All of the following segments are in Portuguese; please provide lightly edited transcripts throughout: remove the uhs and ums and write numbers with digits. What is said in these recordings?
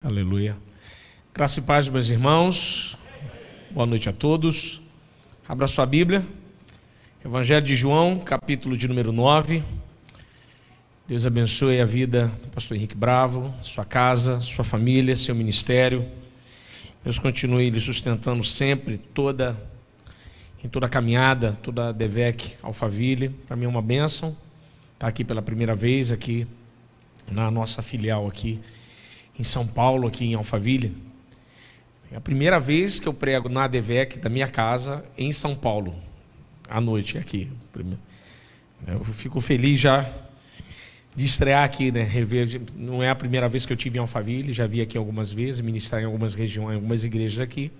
Aleluia. Graça e paz, meus irmãos. Boa noite a todos. Abra sua Bíblia. Evangelho de João, capítulo de número 9. Deus abençoe a vida do pastor Henrique Bravo, sua casa, sua família, seu ministério. Deus continue lhe sustentando sempre, em toda a caminhada, toda a DEVEC Alphaville. Para mim é uma bênção estar aqui pela primeira vez, aqui na nossa filial aqui em São Paulo, aqui em Alphaville. É a primeira vez que eu prego na DEVEC da minha casa em São Paulo, à noite aqui. Eu fico feliz já de estrear aqui, né? Rever. Não é a primeira vez que eu tive em Alphaville, já vi aqui algumas vezes, ministrar em algumas regiões, em algumas igrejas aqui.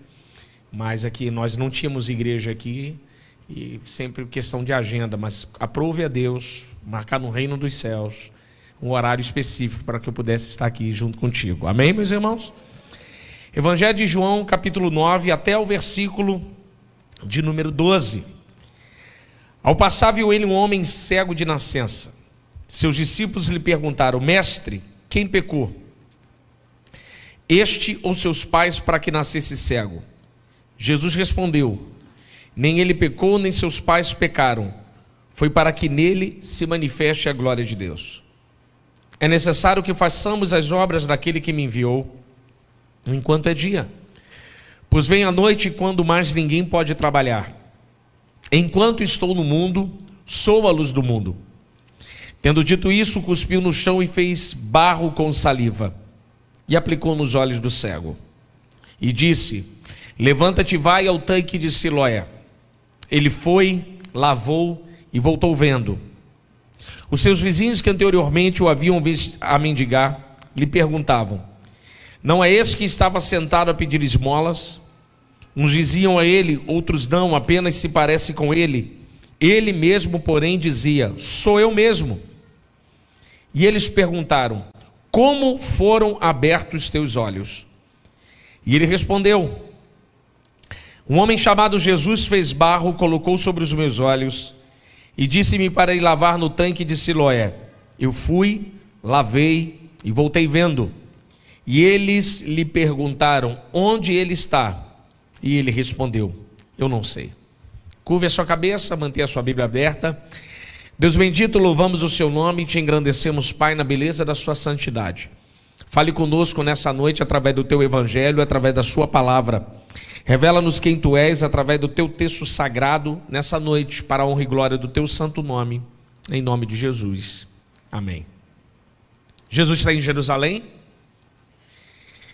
Mas aqui nós não tínhamos igreja aqui, e sempre questão de agenda, mas aprove a Deus marcar no reino dos céus um horário específico para que eu pudesse estar aqui junto contigo. Amém, meus irmãos? Evangelho de João, capítulo 9, até o versículo de número 12. Ao passar, viu ele um homem cego de nascença. Seus discípulos lhe perguntaram: Mestre, quem pecou? Este ou seus pais, para que nascesse cego? Jesus respondeu: Nem ele pecou, nem seus pais pecaram. Foi para que nele se manifeste a glória de Deus. É necessário que façamos as obras daquele que me enviou, enquanto é dia. Pois vem a noite, quando mais ninguém pode trabalhar. Enquanto estou no mundo, sou a luz do mundo. Tendo dito isso, cuspiu no chão e fez barro com saliva, e aplicou nos olhos do cego. E disse: Levanta-te e vai ao tanque de Siloé. Ele foi, lavou e voltou vendo. Os seus vizinhos que anteriormente o haviam visto a mendigar, lhe perguntavam: Não é esse que estava sentado a pedir esmolas? Uns diziam a ele, outros não, apenas se parece com ele. Ele mesmo, porém, dizia: Sou eu mesmo. E eles perguntaram: Como foram abertos os teus olhos? E ele respondeu: Um homem chamado Jesus fez barro, colocou sobre os meus olhos e disse-me para ir lavar no tanque de Siloé. Eu fui, lavei e voltei vendo. E eles lhe perguntaram: Onde ele está? E ele respondeu: Eu não sei. Curve a sua cabeça, mantenha a sua Bíblia aberta. Deus bendito, louvamos o seu nome e te engrandecemos, Pai, na beleza da sua santidade. Fale conosco nessa noite através do teu evangelho, através da sua palavra. Revela-nos quem tu és através do teu texto sagrado nessa noite, para a honra e glória do teu santo nome, em nome de Jesus. Amém. Jesus está em Jerusalém,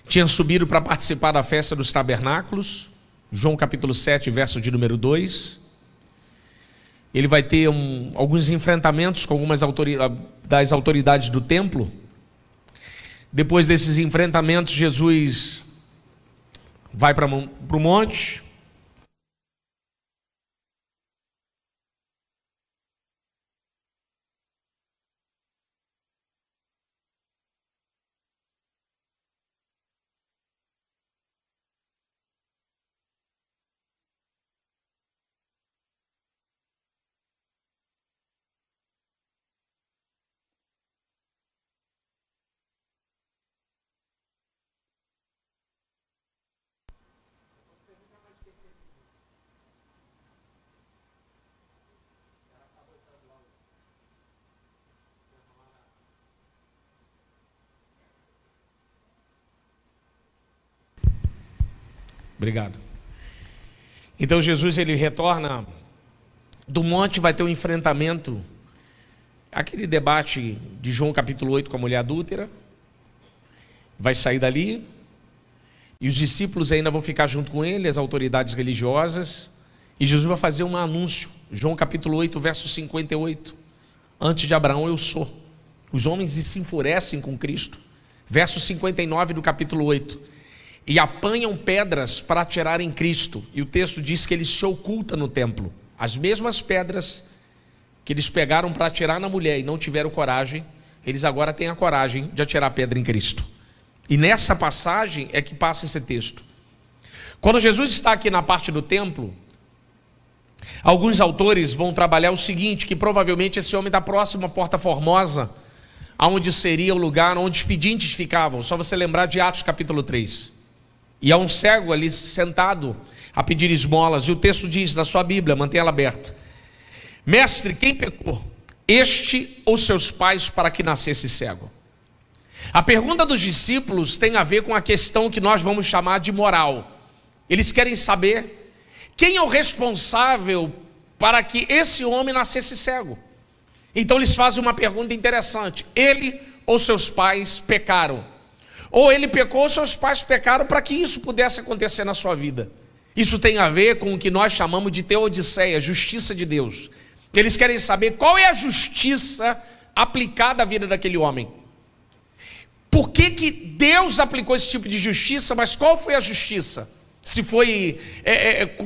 tinha subido para participar da festa dos tabernáculos, João capítulo 7, verso de número 2. Ele vai ter alguns enfrentamentos com algumas das autoridades do templo. Depois desses enfrentamentos, Jesus vai para o monte. Obrigado. Então Jesus, ele retorna do monte, vai ter um enfrentamento, aquele debate de João capítulo 8 com a mulher adúltera, vai sair dali, e os discípulos ainda vão ficar junto com ele, as autoridades religiosas, e Jesus vai fazer um anúncio, João capítulo 8, verso 58, antes de Abraão eu sou. Os homens se enfurecem com Cristo, verso 59 do capítulo 8, e apanham pedras para atirar em Cristo, e o texto diz que ele se oculta no templo. As mesmas pedras que eles pegaram para atirar na mulher e não tiveram coragem, eles agora têm a coragem de atirar pedra em Cristo. E nessa passagem é que passa esse texto. Quando Jesus está aqui na parte do templo, alguns autores vão trabalhar o seguinte, que provavelmente esse homem está próximo à Porta Formosa, aonde seria o lugar onde os pedintes ficavam. Só você lembrar de Atos capítulo 3. E há um cego ali sentado a pedir esmolas. E o texto diz na sua Bíblia, mantenha ela aberta: Mestre, quem pecou? Este ou seus pais para que nascesse cego? A pergunta dos discípulos tem a ver com a questão que nós vamos chamar de moral. Eles querem saber quem é o responsável para que esse homem nascesse cego. Então eles fazem uma pergunta interessante: ele ou seus pais pecaram? Ou ele pecou ou seus pais pecaram para que isso pudesse acontecer na sua vida? Isso tem a ver com o que nós chamamos de teodiceia, justiça de Deus. Eles querem saber qual é a justiça aplicada à vida daquele homem. Por que que Deus aplicou esse tipo de justiça, mas qual foi a justiça? Se foi,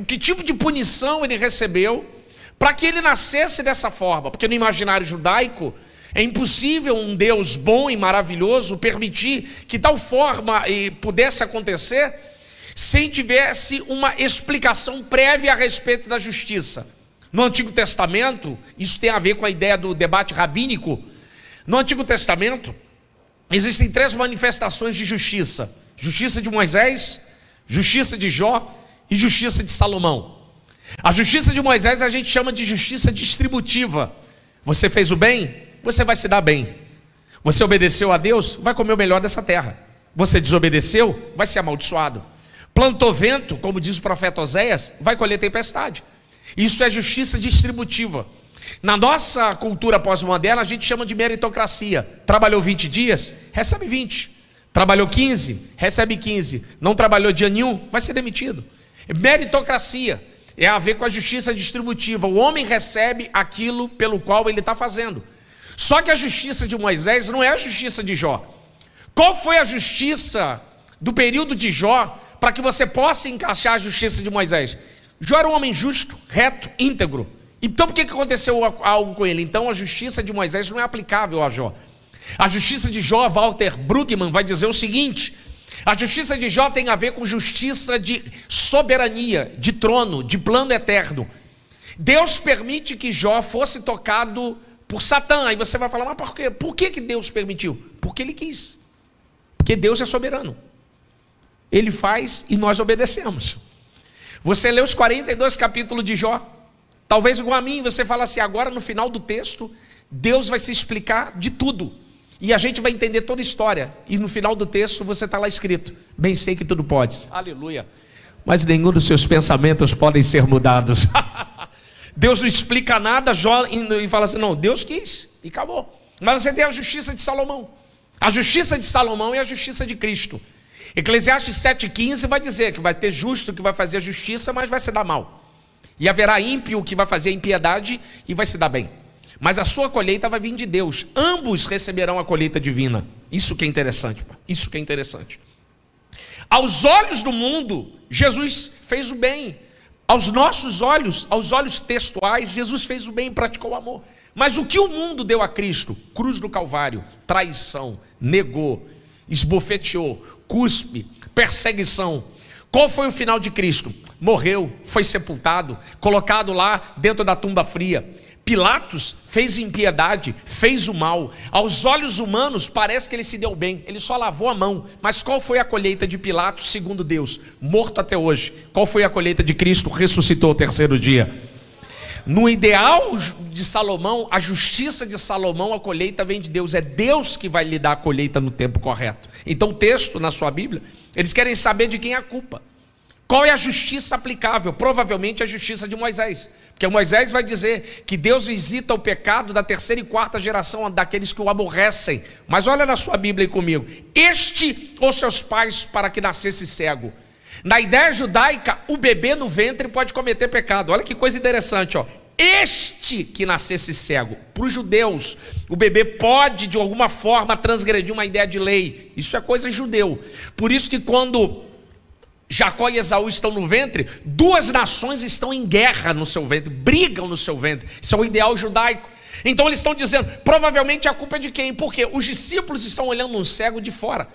que tipo de punição ele recebeu para que ele nascesse dessa forma? Porque no imaginário judaico é impossível um Deus bom e maravilhoso permitir que tal forma pudesse acontecer sem tivesse uma explicação prévia a respeito da justiça. No Antigo Testamento, isso tem a ver com a ideia do debate rabínico. No Antigo Testamento existem 3 manifestações de justiça: justiça de Moisés, justiça de Jó e justiça de Salomão. A justiça de Moisés a gente chama de justiça distributiva. Você fez o bem, você vai se dar bem. Você obedeceu a Deus, vai comer o melhor dessa terra. Você desobedeceu, vai ser amaldiçoado. Plantou vento, como diz o profeta Oséias, vai colher tempestade. Isso é justiça distributiva. Na nossa cultura pós-moderna a gente chama de meritocracia. Trabalhou 20 dias, recebe 20. Trabalhou 15, recebe 15. Não trabalhou dia nenhum, vai ser demitido. Meritocracia é a ver com a justiça distributiva. O homem recebe aquilo pelo qual ele está fazendo. Só que a justiça de Moisés não é a justiça de Jó. Qual foi a justiça do período de Jó para que você possa encaixar a justiça de Moisés? Jó era um homem justo, reto, íntegro. Então por que aconteceu algo com ele? Então a justiça de Moisés não é aplicável a Jó. A justiça de Jó, Walter Brueggemann vai dizer o seguinte: a justiça de Jó tem a ver com justiça de soberania, de trono, de plano eterno. Deus permite que Jó fosse tocado por Satã. Aí você vai falar, mas por quê? Por que Deus permitiu? Porque Ele quis. Porque Deus é soberano. Ele faz e nós obedecemos. Você lê os 42 capítulos de Jó. Talvez igual a mim, você fala assim, agora no final do texto, Deus vai se explicar de tudo. E a gente vai entender toda a história. E no final do texto você está lá escrito: bem sei que tudo pode. Aleluia. Mas nenhum dos seus pensamentos podem ser mudados. Deus não explica nada, Jó, e fala assim, não, Deus quis, e acabou. Mas você tem a justiça de Salomão. A justiça de Salomão é a justiça de Cristo. Eclesiastes 7,15 vai dizer que vai ter justo que vai fazer a justiça, mas vai se dar mal. E haverá ímpio que vai fazer a impiedade e vai se dar bem. Mas a sua colheita vai vir de Deus. Ambos receberão a colheita divina. Isso que é interessante. Isso que é interessante. Aos olhos do mundo, Jesus fez o bem. Aos nossos olhos, aos olhos textuais, Jesus fez o bem e praticou o amor. Mas o que o mundo deu a Cristo? Cruz do Calvário, traição, negou, esbofeteou, cuspe, perseguição. Qual foi o final de Cristo? Morreu, foi sepultado, colocado lá dentro da tumba fria. Pilatos fez impiedade, fez o mal. Aos olhos humanos parece que ele se deu bem, ele só lavou a mão. Mas qual foi a colheita de Pilatos segundo Deus? Morto até hoje. Qual foi a colheita de Cristo? Ressuscitou ao 3º dia. No ideal de Salomão, a justiça de Salomão, a colheita vem de Deus. É Deus que vai lhe dar a colheita no tempo correto. Então o texto na sua Bíblia, eles querem saber de quem é a culpa. Qual é a justiça aplicável? Provavelmente a justiça de Moisés. Porque Moisés vai dizer que Deus visita o pecado da 3ª e 4ª geração daqueles que o aborrecem. Mas olha na sua Bíblia aí comigo. Este ou seus pais para que nascesse cego. Na ideia judaica, o bebê no ventre pode cometer pecado. Olha que coisa interessante, ó. Este que nascesse cego. Para os judeus, o bebê pode de alguma forma transgredir uma ideia de lei. Isso é coisa judeu. Por isso que quando Jacó e Esaú estão no ventre, 2 nações estão em guerra no seu ventre, brigam no seu ventre. Isso é o ideal judaico. Então eles estão dizendo, provavelmente a culpa é de quem? Porque os discípulos estão olhando um cego de fora.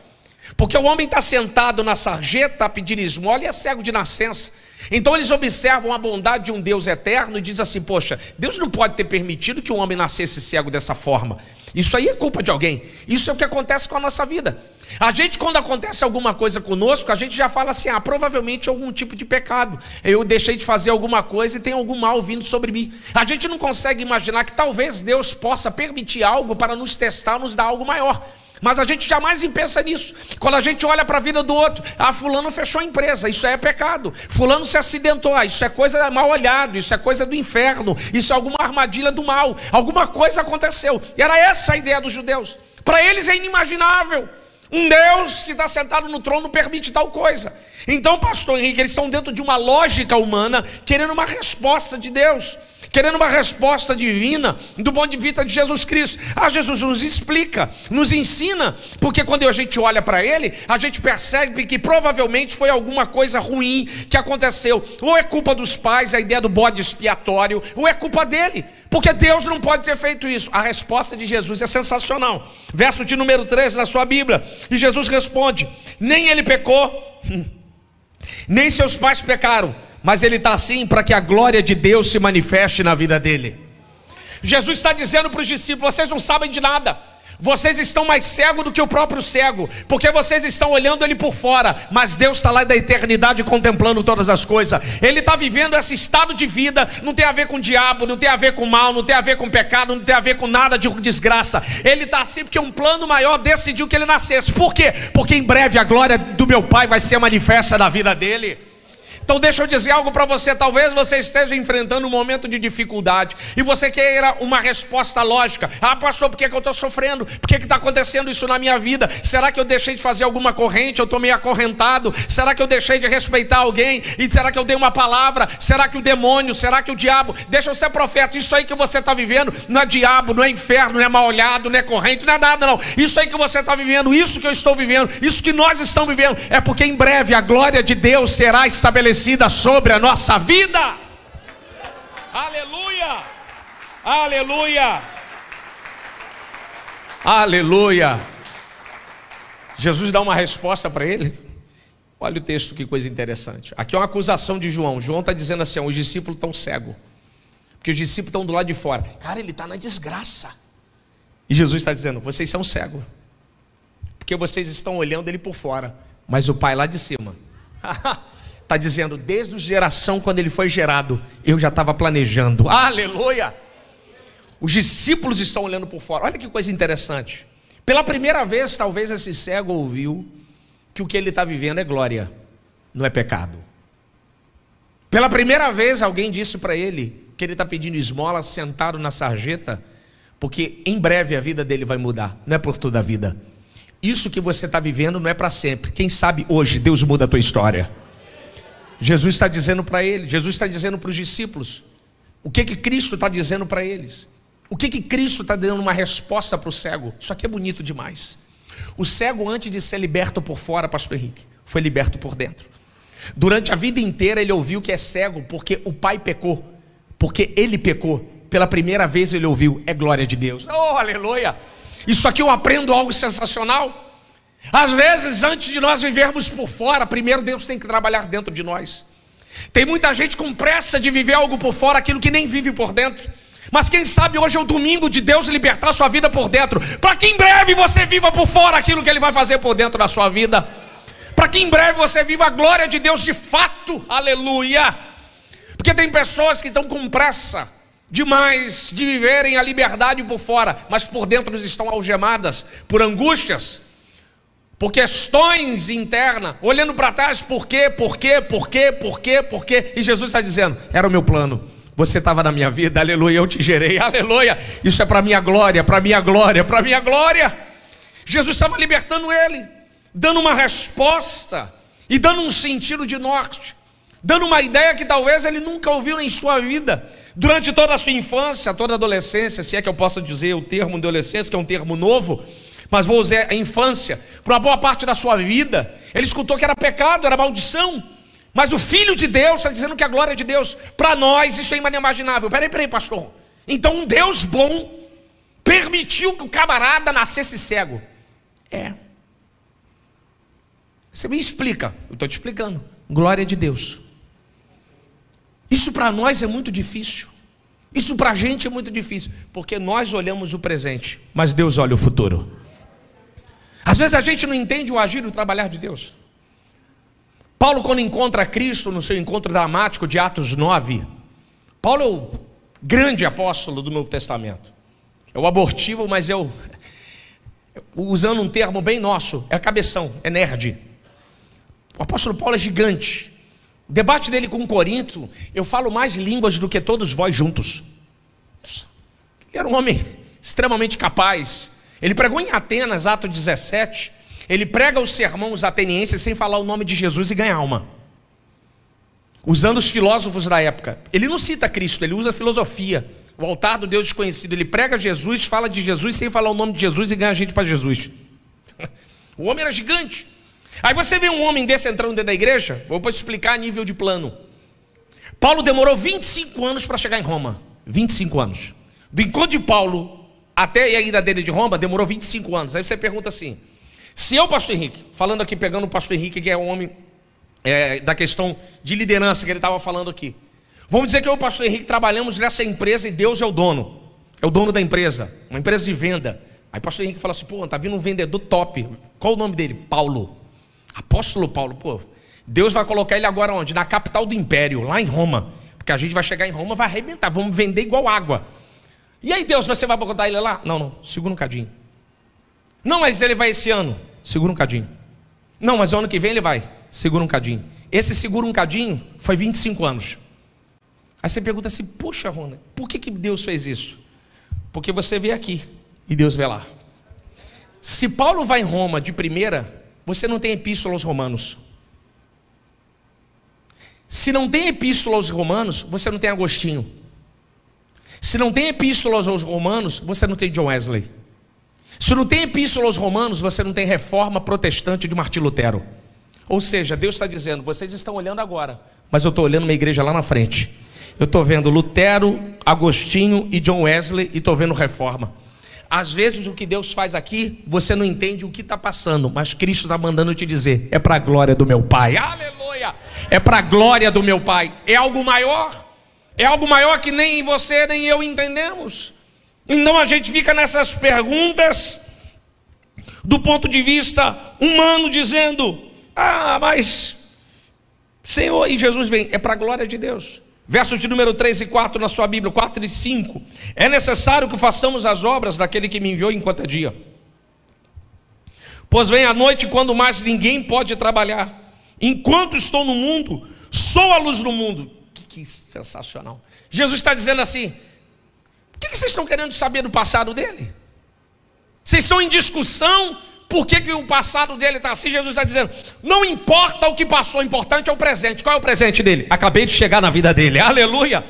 Porque o homem está sentado na sarjeta a pedir esmola e é cego de nascença. Então eles observam a bondade de um Deus eterno e dizem assim, poxa, Deus não pode ter permitido que um homem nascesse cego dessa forma. Isso aí é culpa de alguém. Isso é o que acontece com a nossa vida. A gente, quando acontece alguma coisa conosco, a gente já fala assim, provavelmente algum tipo de pecado. Eu deixei de fazer alguma coisa e tem algum mal vindo sobre mim. A gente não consegue imaginar que talvez Deus possa permitir algo para nos testar, nos dar algo maior. Mas a gente jamais pensa nisso. Quando a gente olha para a vida do outro, fulano fechou a empresa, isso é pecado. Fulano se acidentou, isso é coisa mal olhado, isso é coisa do inferno, isso é alguma armadilha do mal. Alguma coisa aconteceu. E era essa a ideia dos judeus. Para eles é inimaginável. Um Deus que está sentado no trono permite tal coisa. Então, pastor Henrique, eles estão dentro de uma lógica humana, querendo uma resposta de Deus, querendo uma resposta divina do ponto de vista de Jesus Cristo. Jesus nos explica, nos ensina, porque quando a gente olha para Ele, a gente percebe que provavelmente foi alguma coisa ruim que aconteceu. Ou é culpa dos pais, a ideia do bode expiatório, ou é culpa dele, porque Deus não pode ter feito isso. A resposta de Jesus é sensacional. Verso de número 13 na sua Bíblia, e Jesus responde: nem ele pecou, nem seus pais pecaram, mas ele está assim para que a glória de Deus se manifeste na vida dele. Jesus está dizendo para os discípulos: vocês não sabem de nada, vocês estão mais cegos do que o próprio cego, porque vocês estão olhando ele por fora, mas Deus está lá da eternidade contemplando todas as coisas. Ele está vivendo esse estado de vida, não tem a ver com o diabo, não tem a ver com o mal, não tem a ver com o pecado, não tem a ver com nada de desgraça. Ele está assim porque um plano maior decidiu que ele nascesse. Por quê? Porque em breve a glória do meu Pai vai ser manifesta na vida dele. Então deixa eu dizer algo para você. Talvez você esteja enfrentando um momento de dificuldade e você queira uma resposta lógica. Pastor, por que eu estou sofrendo? Por que está acontecendo isso na minha vida? Será que eu deixei de fazer alguma corrente? Eu estou meio acorrentado? Será que eu deixei de respeitar alguém? E será que eu dei uma palavra? Será que o demônio? Será que o diabo? Deixa eu ser profeta. Isso aí que você está vivendo não é diabo, não é inferno, não é mal olhado, não é corrente, não é nada não. Isso aí que você está vivendo, isso que eu estou vivendo, isso que nós estamos vivendo, é porque em breve a glória de Deus será estabelecida sobre a nossa vida. Aleluia, aleluia, aleluia. Jesus dá uma resposta para ele. Olha o texto, que coisa interessante. Aqui é uma acusação de João. João está dizendo assim: os discípulos estão cegos, porque os discípulos estão do lado de fora. Cara, ele está na desgraça. E Jesus está dizendo: vocês são cegos, porque vocês estão olhando ele por fora, mas o Pai lá de cima está dizendo: desde a geração, quando ele foi gerado, eu já estava planejando. Aleluia! Os discípulos estão olhando por fora. Olha que coisa interessante. Pela primeira vez, talvez esse cego ouviu que o que ele está vivendo é glória, não é pecado. Pela primeira vez, alguém disse para ele que ele está pedindo esmola sentado na sarjeta, porque em breve a vida dele vai mudar. Não é por toda a vida. Isso que você está vivendo não é para sempre. Quem sabe hoje Deus muda a tua história. Jesus está dizendo para ele, Jesus está dizendo para os discípulos, o que Cristo está dizendo para eles? O que Cristo está dando uma resposta para o cego? Isso aqui é bonito demais. O cego, antes de ser liberto por fora, pastor Henrique, foi liberto por dentro. Durante a vida inteira ele ouviu que é cego porque o pai pecou, porque ele pecou. Pela primeira vez ele ouviu: é glória de Deus. Oh, aleluia! Isso aqui eu aprendo algo sensacional. Às vezes, antes de nós vivermos por fora, primeiro Deus tem que trabalhar dentro de nós. Tem muita gente com pressa de viver algo por fora, aquilo que nem vive por dentro. Mas quem sabe hoje é o domingo de Deus libertar a sua vida por dentro, para que em breve você viva por fora aquilo que Ele vai fazer por dentro da sua vida, para que em breve você viva a glória de Deus de fato. Aleluia! Porque tem pessoas que estão com pressa demais de viverem a liberdade por fora, mas por dentro estão algemadas por angústias, por questões internas, olhando para trás: por quê, por quê, por quê, por quê, por quê? E Jesus está dizendo: era o meu plano, você estava na minha vida, aleluia, eu te gerei, aleluia, isso é para minha glória, para minha glória, para minha glória. Jesus estava libertando ele, dando uma resposta e dando um sentido de norte, dando uma ideia que talvez ele nunca ouviu em sua vida, durante toda a sua infância, toda a adolescência, se é que eu posso dizer o termo adolescência, que é um termo novo, mas vou usar a infância. Por uma boa parte da sua vida, ele escutou que era pecado, era maldição. Mas o Filho de Deus está dizendo que a glória de Deus, para nós, isso é inimaginável. Peraí, pastor. Então um Deus bom permitiu que o camarada nascesse cego? Você me explica. Eu estou te explicando. Glória de Deus. Isso para nós é muito difícil. Isso para a gente é muito difícil, porque nós olhamos o presente, mas Deus olha o futuro. Às vezes a gente não entende o agir e o trabalhar de Deus. Paulo, quando encontra Cristo no seu encontro dramático de Atos 9, Paulo é o grande apóstolo do Novo Testamento. É o abortivo, mas é o, usando um termo bem nosso, é cabeção, é nerd. O apóstolo Paulo é gigante. O debate dele com Corinto, eu falo mais línguas do que todos vós juntos. Ele era um homem extremamente capaz. Ele pregou em Atenas, Atos 17. Ele prega o sermão aos atenienses sem falar o nome de Jesus e ganha alma, usando os filósofos da época. Ele não cita Cristo, ele usa filosofia. O altar do Deus desconhecido. Ele prega Jesus, fala de Jesus sem falar o nome de Jesus e ganha a gente para Jesus. O homem era gigante. Aí você vê um homem desse entrando dentro da igreja. Vou explicar a nível de plano. Paulo demorou 25 anos para chegar em Roma. 25 anos. Do encontro de Paulo até a ida dele de Roma, demorou 25 anos. Aí você pergunta assim: se eu, pastor Henrique, falando aqui, pegando o pastor Henrique, que é um homem da questão de liderança que ele estava falando aqui, vamos dizer que eu e o pastor Henrique trabalhamos nessa empresa e Deus é o dono. É o dono da empresa, uma empresa de venda. Aí o pastor Henrique fala assim: pô, tá vindo um vendedor top. Qual o nome dele? Paulo. Apóstolo Paulo. Pô, Deus vai colocar ele agora onde? Na capital do império, lá em Roma. Porque a gente vai chegar em Roma, vai arrebentar, vamos vender igual água. E aí Deus, você vai botar ele lá? Não, segura um cadinho. Não, mas ele vai esse ano. Segura um cadinho. Não, mas o ano que vem ele vai. Segura um cadinho. Esse segura um cadinho foi 25 anos. Aí você pergunta assim: poxa, Rona, por que Deus fez isso? Porque você vê aqui e Deus vê lá. Se Paulo vai em Roma de primeira, você não tem epístola aos romanos. Se não tem epístola aos romanos, você não tem Agostinho. Se não tem epístola aos romanos, você não tem John Wesley. Se não tem epístola aos romanos, você não tem reforma protestante de Martim Lutero. Ou seja, Deus está dizendo: vocês estão olhando agora, mas eu estou olhando uma igreja lá na frente. Eu estou vendo Lutero, Agostinho e John Wesley, e estou vendo reforma. Às vezes o que Deus faz aqui, você não entende o que está passando, mas Cristo está mandando te dizer: é para a glória do meu Pai. Aleluia! É para a glória do meu Pai. É algo maior. É algo maior que nem você nem eu entendemos. Então a gente fica nessas perguntas do ponto de vista humano, dizendo: ah, mas Senhor, e Jesus vem, é para a glória de Deus. Versos de número 3 e 4 na sua Bíblia, 4 e 5. É necessário que façamos as obras daquele que me enviou enquanto é dia. Pois vem a noite quando mais ninguém pode trabalhar. Enquanto estou no mundo, sou a luz do mundo. Que sensacional. Jesus está dizendo assim: o que vocês estão querendo saber do passado dele? Vocês estão em discussão por que o passado dele está assim? Jesus está dizendo: não importa o que passou, o importante é o presente. Qual é o presente dele? Acabei de chegar na vida dele. Aleluia.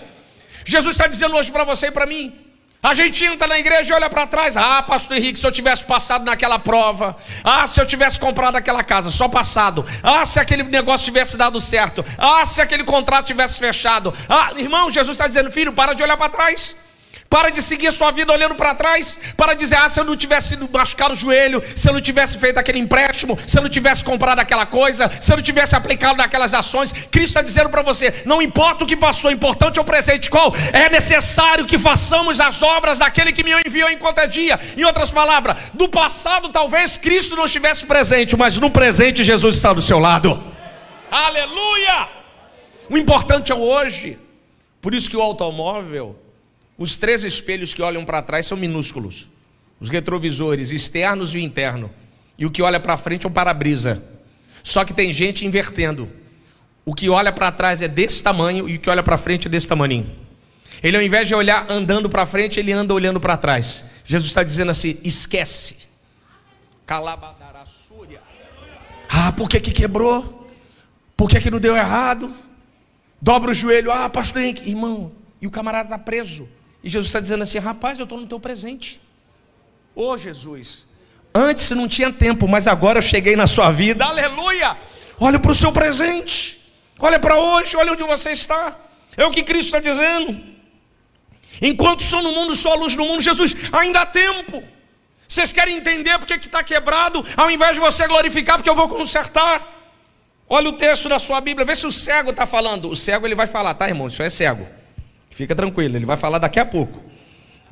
Jesus está dizendo hoje para você e para mim. A gente entra na igreja e olha para trás: ah, pastor Henrique, se eu tivesse passado naquela prova, ah, se eu tivesse comprado aquela casa, só passado, ah, se aquele negócio tivesse dado certo, ah, se aquele contrato tivesse fechado, ah, irmão, Jesus está dizendo: filho, para de olhar para trás. Para de seguir a sua vida olhando para trás. Para dizer: ah, se eu não tivesse machucado o joelho, se eu não tivesse feito aquele empréstimo, se eu não tivesse comprado aquela coisa, se eu não tivesse aplicado naquelas ações. Cristo está dizendo para você: não importa o que passou, o importante é o presente. Qual? É necessário que façamos as obras daquele que me enviou enquanto é dia. Em outras palavras, do passado talvez Cristo não estivesse presente, mas no presente Jesus está do seu lado. Aleluia! O importante é o hoje. Por isso que o automóvel, os 3 espelhos que olham para trás são minúsculos. Os retrovisores externos e o interno. E o que olha para frente é um para-brisa. Só que tem gente invertendo. O que olha para trás é desse tamanho e o que olha para frente é desse tamanho. Ele, ao invés de olhar andando para frente, ele anda olhando para trás. Jesus está dizendo assim: esquece. Calabadarassúria. Ah, por que quebrou? Por que não deu errado? Dobra o joelho. Ah, pastor Henrique, irmão, e o camarada está preso. E Jesus está dizendo assim: rapaz, eu estou no teu presente. Ô Jesus, antes não tinha tempo, mas agora eu cheguei na sua vida. Aleluia! Olha para o seu presente. Olha para hoje, olha onde você está. É o que Cristo está dizendo. Enquanto sou no mundo, sou a luz do mundo. Jesus, ainda há tempo. Vocês querem entender porque que está quebrado? Ao invés de você glorificar, porque eu vou consertar. Olha o texto da sua Bíblia, vê se o cego está falando. O cego ele vai falar, tá, irmão? Isso é cego. Fica tranquilo, ele vai falar daqui a pouco.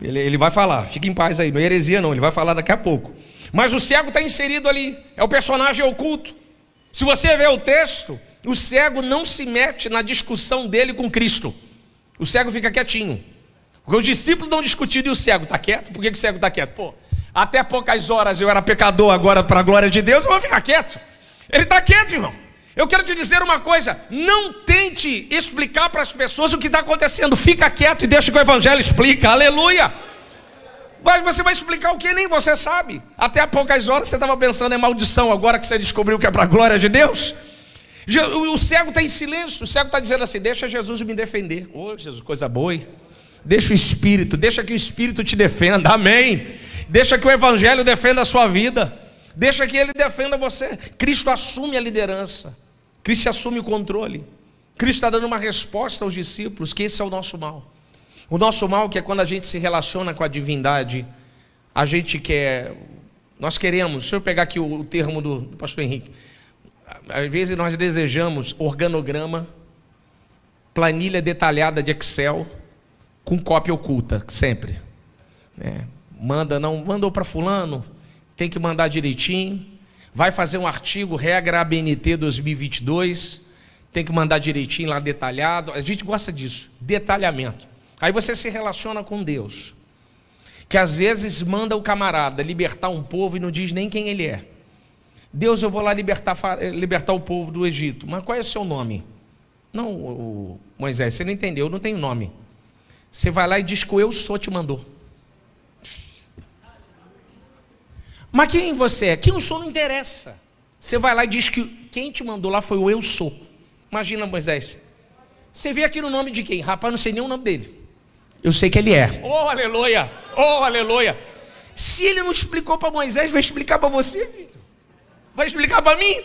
Ele vai falar, fica em paz aí, não é heresia não, ele vai falar daqui a pouco. Mas o cego está inserido ali, é o personagem oculto. Se você ver o texto, o cego não se mete na discussão dele com Cristo. O cego fica quietinho. Porque os discípulos não discutiram e o cego está quieto. Por que o cego está quieto? Pô, até poucas horas eu era pecador, agora para a glória de Deus eu vou ficar quieto. Ele está quieto, irmão. Eu quero te dizer uma coisa, não tente explicar para as pessoas o que está acontecendo. Fica quieto e deixa que o evangelho explica, aleluia. Mas você vai explicar o que nem você sabe. Até há poucas horas você estava pensando em maldição, agora que você descobriu que é para a glória de Deus. O cego está em silêncio, o cego está dizendo assim, deixa Jesus me defender. Ô Jesus, coisa boa, hein? Deixa o Espírito, deixa que o Espírito te defenda, amém. Deixa que o evangelho defenda a sua vida. Deixa que ele defenda você. Cristo assume a liderança, Cristo assume o controle. Cristo está dando uma resposta aos discípulos, que esse é o nosso mal. O nosso mal, que é quando a gente se relaciona com a divindade, a gente quer, nós queremos, deixa eu pegar aqui o termo do pastor Henrique, às vezes nós desejamos organograma, planilha detalhada de Excel, com cópia oculta, sempre. Mandou para fulano, tem que mandar direitinho, vai fazer um artigo, regra ABNT 2022, tem que mandar direitinho lá detalhado, a gente gosta disso, detalhamento. Aí você se relaciona com Deus, que às vezes manda o camarada libertar um povo e não diz nem quem ele é. Deus, eu vou lá libertar o povo do Egito, mas qual é o seu nome? Não, Moisés, você não entendeu, eu não tenho nome. Você vai lá e diz que o eu sou te mandou. Mas quem você é? Quem eu sou não interessa. Você vai lá e diz que quem te mandou lá foi o eu sou. Imagina, Moisés, você vê aqui no nome de quem? Rapaz, não sei nem o nome dele. Eu sei que ele é. Oh, aleluia! Oh, aleluia! Se ele não explicou para Moisés, vai explicar para você, filho. Vai explicar para mim.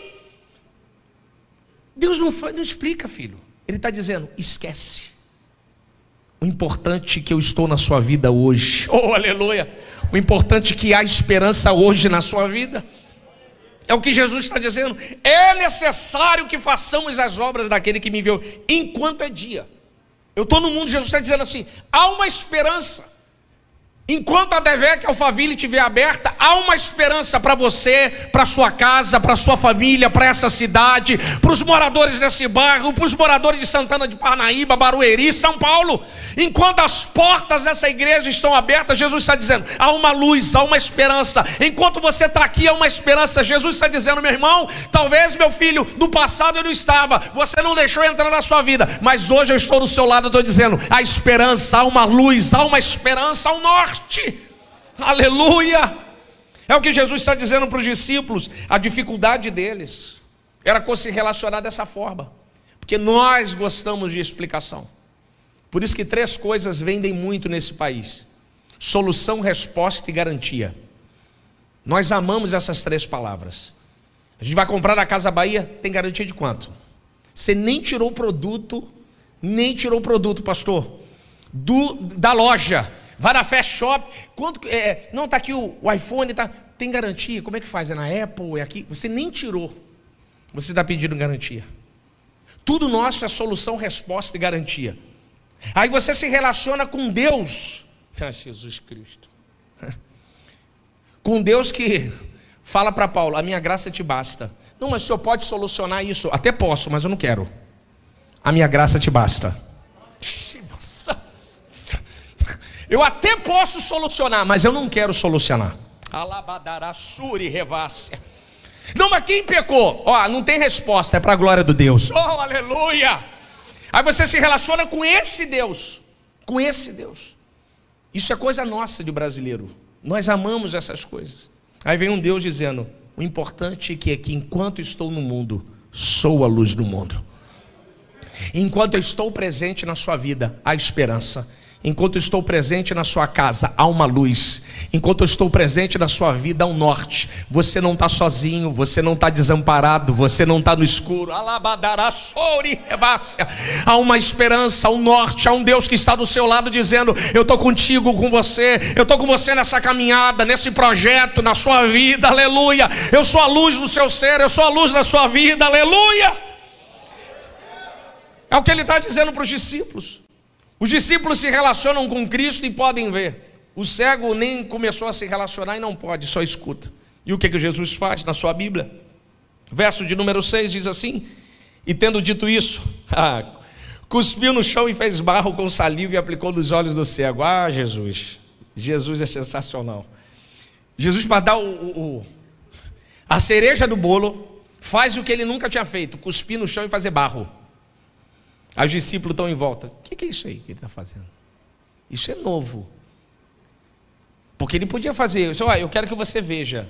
Deus não explica, filho. Ele está dizendo, esquece. O importante é que eu estou na sua vida hoje. Oh, aleluia! O importante é que há esperança hoje na sua vida. É o que Jesus está dizendo. É necessário que façamos as obras daquele que me enviou, enquanto é dia. Eu estou no mundo, Jesus está dizendo assim, há uma esperança. Enquanto a Devec Alphaville estiver aberta, há uma esperança para você, para sua casa, para sua família, para essa cidade, para os moradores desse bairro, para os moradores de Santana de Parnaíba, Barueri, São Paulo. Enquanto as portas dessa igreja estão abertas, Jesus está dizendo, há uma luz, há uma esperança. Enquanto você está aqui, há uma esperança. Jesus está dizendo, meu irmão, talvez meu filho, no passado eu não estava, você não deixou entrar na sua vida, mas hoje eu estou do seu lado, eu estou dizendo, há esperança, há uma luz, há uma esperança ao norte. Aleluia! É o que Jesus está dizendo para os discípulos. A dificuldade deles era se relacionar dessa forma, porque nós gostamos de explicação. Por isso que 3 coisas vendem muito nesse país: solução, resposta e garantia. Nós amamos essas 3 palavras. A gente vai comprar na Casa Bahia, tem garantia de quanto? Você nem tirou o produto, pastor, da loja. Vai na Fast Shop, quanto, não, está aqui o iPhone, tem garantia, como é que faz? É na Apple, é aqui, você nem tirou, você está pedindo garantia. Tudo nosso é solução, resposta e garantia. Aí você se relaciona com Deus, Jesus Cristo, com Deus que fala para Paulo, a minha graça te basta. Não, mas o senhor pode solucionar isso? Até posso, mas eu não quero. A minha graça te basta. Nossa. Eu até posso solucionar, mas eu não quero solucionar. Alabadarassuri revácia. Não, mas quem pecou? Não tem resposta, é para a glória do Deus. Oh, aleluia! Aí você se relaciona com esse Deus. Com esse Deus. Isso é coisa nossa de brasileiro. Nós amamos essas coisas. Aí vem um Deus dizendo, o importante é que enquanto estou no mundo, sou a luz do mundo. Enquanto eu estou presente na sua vida, há esperança. Enquanto eu estou presente na sua casa, há uma luz. Enquanto eu estou presente na sua vida, há um norte. Você não está sozinho, você não está desamparado, você não está no escuro. Há uma esperança, há um norte, há um Deus que está do seu lado dizendo, eu estou contigo, com você. Eu estou com você nessa caminhada, nesse projeto, na sua vida, aleluia. Eu sou a luz do seu ser, eu sou a luz da sua vida, aleluia. É o que ele está dizendo para os discípulos. Os discípulos se relacionam com Cristo e podem ver. O cego nem começou a se relacionar e não pode, só escuta. E o que Jesus faz na sua Bíblia? Verso de número 6 diz assim: e tendo dito isso, cuspiu no chão e fez barro com saliva e aplicou nos olhos do cego. Jesus é sensacional. Jesus, para dar a cereja do bolo, faz o que ele nunca tinha feito: cuspir no chão e fazer barro. Aí os discípulos estão em volta. O que é isso aí que ele está fazendo? Isso é novo. Porque ele podia fazer, eu quero que você veja.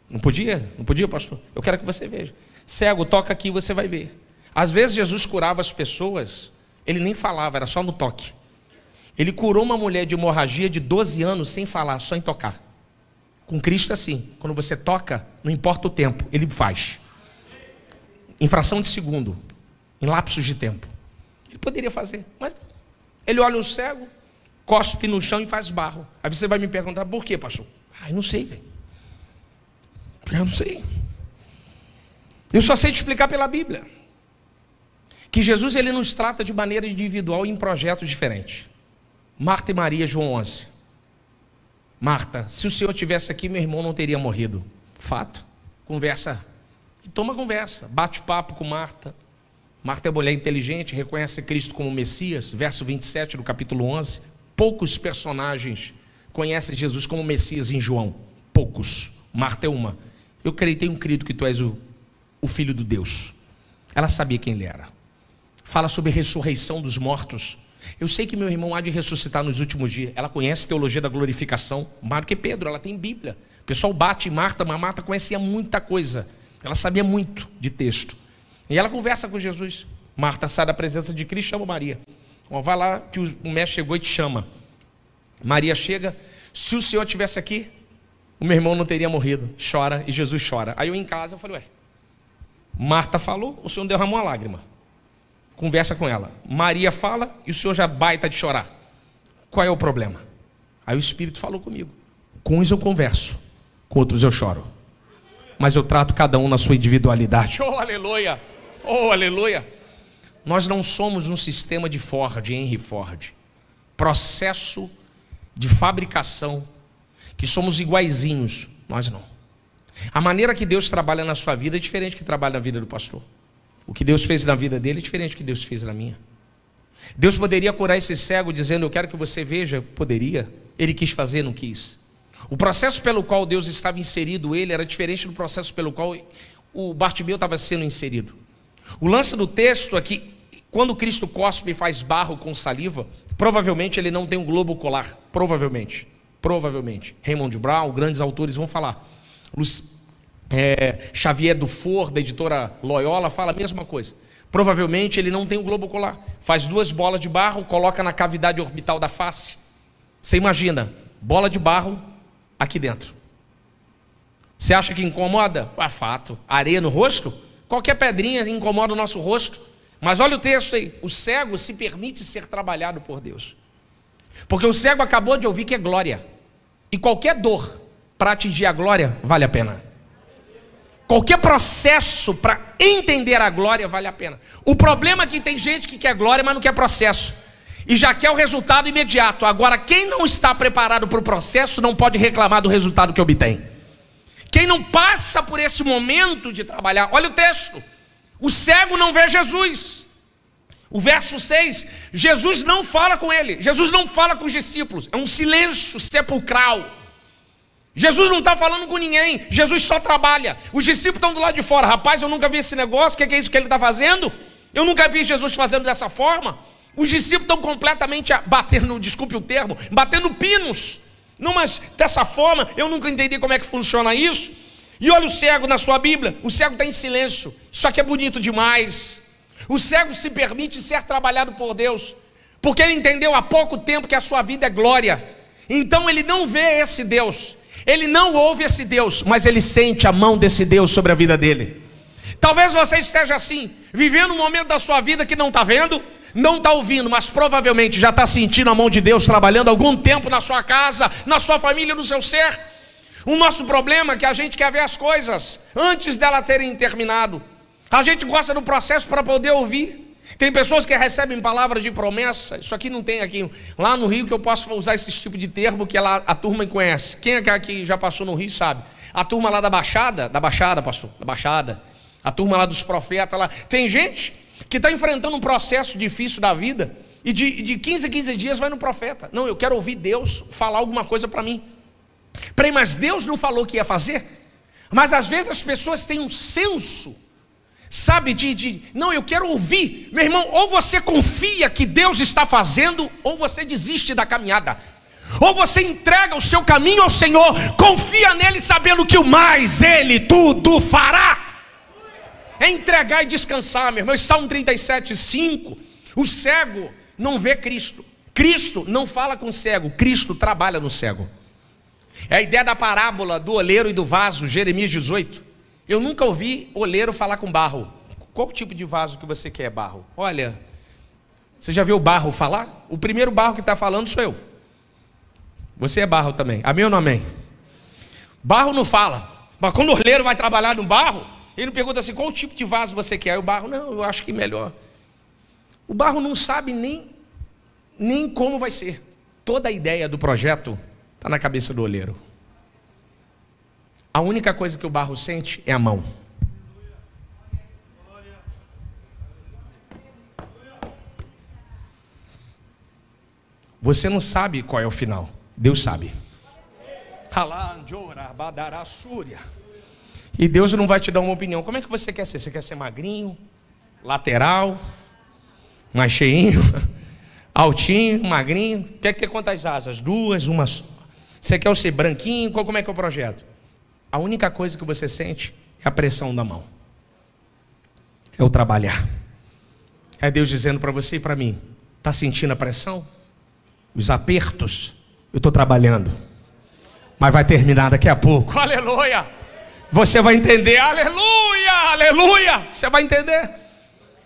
Não podia? Não podia, pastor? Eu quero que você veja. Cego, toca aqui e você vai ver. Às vezes Jesus curava as pessoas, ele nem falava, era só no toque. Ele curou uma mulher de hemorragia de 12 anos sem falar, só em tocar. Com Cristo é assim, quando você toca, não importa o tempo, ele faz. Em fração de segundo, em lapsos de tempo. Ele poderia fazer, mas não. Ele olha o cego, cospe no chão e faz barro. Aí você vai me perguntar, por quê, pastor? Eu não sei, velho. Eu não sei. Eu só sei te explicar pela Bíblia. Que Jesus, ele nos trata de maneira individual e em projetos diferentes. Marta e Maria, João 11. Marta, se o Senhor estivesse aqui, meu irmão não teria morrido. Fato. Conversa. E toma conversa. Bate papo com Marta. Marta é mulher inteligente, reconhece Cristo como Messias. Verso 27 do capítulo 11. Poucos personagens conhecem Jesus como Messias em João. Poucos. Marta é uma. Eu tenho crido que tu és o Filho de Deus. Ela sabia quem ele era. Fala sobre a ressurreição dos mortos. Eu sei que meu irmão há de ressuscitar nos últimos dias. Ela conhece teologia da glorificação, mais do que Pedro, ela tem Bíblia. O pessoal bate em Marta, mas Marta conhecia muita coisa. Ela sabia muito de texto. E ela conversa com Jesus. Marta sai da presença de Cristo e chama Maria. Vai lá que o mestre chegou e te chama. Maria chega. Se o Senhor estivesse aqui, o meu irmão não teria morrido. Chora, e Jesus chora. Aí eu em casa eu falei, Marta falou, o Senhor derramou uma lágrima. Conversa com ela. Maria fala e o Senhor já baita de chorar. Qual é o problema? Aí o Espírito falou comigo. Com uns eu converso, com outros eu choro. Mas eu trato cada um na sua individualidade. Oh, aleluia! Oh, aleluia! Nós não somos um sistema de Ford, Henry Ford. Processo de fabricação, que somos iguaizinhos. Nós não. A maneira que Deus trabalha na sua vida é diferente que trabalha na vida do pastor. O que Deus fez na vida dele é diferente do que Deus fez na minha. Deus poderia curar esse cego dizendo, eu quero que você veja. Poderia. Ele quis fazer, não quis. O processo pelo qual Deus estava inserido ele era diferente do processo pelo qual o Bartimeu estava sendo inserido. O lance do texto é que quando Cristo cospe e faz barro com saliva, provavelmente ele não tem um globo ocular. Provavelmente. Raymond Brown, grandes autores vão falar. Xavier Dufour, da editora Loyola, fala a mesma coisa. Provavelmente ele não tem um globo ocular. Faz 2 bolas de barro, coloca na cavidade orbital da face. Você imagina, bola de barro aqui dentro. Você acha que incomoda? Fato. Areia no rosto? Qualquer pedrinha incomoda o nosso rosto. Mas olha o texto aí. O cego se permite ser trabalhado por Deus. Porque o cego acabou de ouvir que é glória. E qualquer dor para atingir a glória vale a pena. Qualquer processo para entender a glória vale a pena. O problema é que tem gente que quer glória, mas não quer processo. E já quer o resultado imediato. Agora, quem não está preparado para o processo não pode reclamar do resultado que obtém. Quem não passa por esse momento de trabalhar, olha o texto. O cego não vê Jesus. O verso 6, Jesus não fala com ele. Jesus não fala com os discípulos. É um silêncio sepulcral. Jesus não está falando com ninguém. Jesus só trabalha. Os discípulos estão do lado de fora. Rapaz, eu nunca vi esse negócio. O que é isso que ele está fazendo? Eu nunca vi Jesus fazendo dessa forma. Os discípulos estão completamente batendo, desculpe o termo, batendo pinos. Não, mas dessa forma, eu nunca entendi como é que funciona isso. E olha o cego na sua Bíblia. O cego está em silêncio. Isso aqui é bonito demais. O cego se permite ser trabalhado por Deus, porque ele entendeu há pouco tempo que a sua vida é glória. Então ele não vê esse Deus, ele não ouve esse Deus, mas ele sente a mão desse Deus sobre a vida dele. Talvez você esteja assim, vivendo um momento da sua vida que não está vendo, não está ouvindo, mas provavelmente já está sentindo a mão de Deus trabalhando há algum tempo na sua casa, na sua família, no seu ser. O nosso problema é que a gente quer ver as coisas antes delas terem terminado. A gente gosta do processo para poder ouvir. Tem pessoas que recebem palavras de promessa. Isso aqui não tem aqui. Lá no Rio que eu posso usar esse tipo de termo que a turma conhece. Quem é que aqui já passou no Rio sabe. A turma lá da Baixada, pastor, da Baixada. A turma lá dos profetas lá. Tem gente que está enfrentando um processo difícil da vida e de 15 a 15 dias vai no profeta. Não, eu quero ouvir Deus falar alguma coisa para mim. Peraí, mas Deus não falou que ia fazer? Mas às vezes as pessoas têm um senso, sabe, não, eu quero ouvir. Meu irmão, ou você confia que Deus está fazendo, ou você desiste da caminhada. Ou você entrega o seu caminho ao Senhor, confia nele sabendo que o mais Ele tudo fará. É entregar e descansar, meu irmão. Salmo 37:5, o cego não vê Cristo. Cristo não fala com o cego, Cristo trabalha no cego. É a ideia da parábola do oleiro e do vaso, Jeremias 18. Eu nunca ouvi oleiro falar com barro. Qual tipo de vaso que você quer, barro? Olha, você já viu o barro falar? O primeiro barro que está falando sou eu. Você é barro também, amém ou não amém? Barro não fala, mas quando o oleiro vai trabalhar no barro, ele não pergunta assim, qual tipo de vaso você quer? Aí o barro, não, eu acho que melhor. O barro não sabe nem como vai ser. Toda a ideia do projeto está na cabeça do oleiro. A única coisa que o barro sente é a mão. Você não sabe qual é o final, Deus sabe. E Deus não vai te dar uma opinião. Como é que você quer ser? Você quer ser magrinho, lateral, mais cheinho, altinho, magrinho? Quer ter quantas asas? 2, uma só. Você quer ser branquinho? Como é que é o projeto? A única coisa que você sente é a pressão da mão. É o trabalhar. É Deus dizendo para você e para mim, está sentindo a pressão? Os apertos? Eu estou trabalhando. Mas vai terminar daqui a pouco. Aleluia! Você vai entender, aleluia, aleluia. Você vai entender.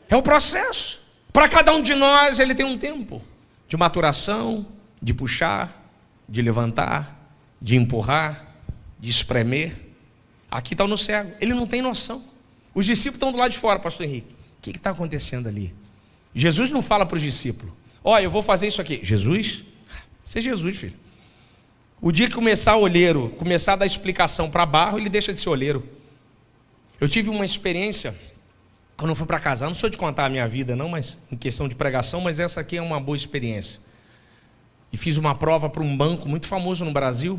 É um processo. Para cada um de nós ele tem um tempo de maturação, de puxar, de levantar, de empurrar, de espremer. Aqui está no cego, ele não tem noção. Os discípulos estão do lado de fora, pastor Henrique. O que está acontecendo ali? Jesus não fala para os discípulos, olha, eu vou fazer isso aqui. Jesus? Você é Jesus, filho. O dia que começar o olheiro, começar a dar explicação para barro, ele deixa de ser olheiro. Eu tive uma experiência, quando eu fui para casar, não sou de contar a minha vida não, mas em questão de pregação, mas essa aqui é uma boa experiência. E fiz uma prova para um banco muito famoso no Brasil,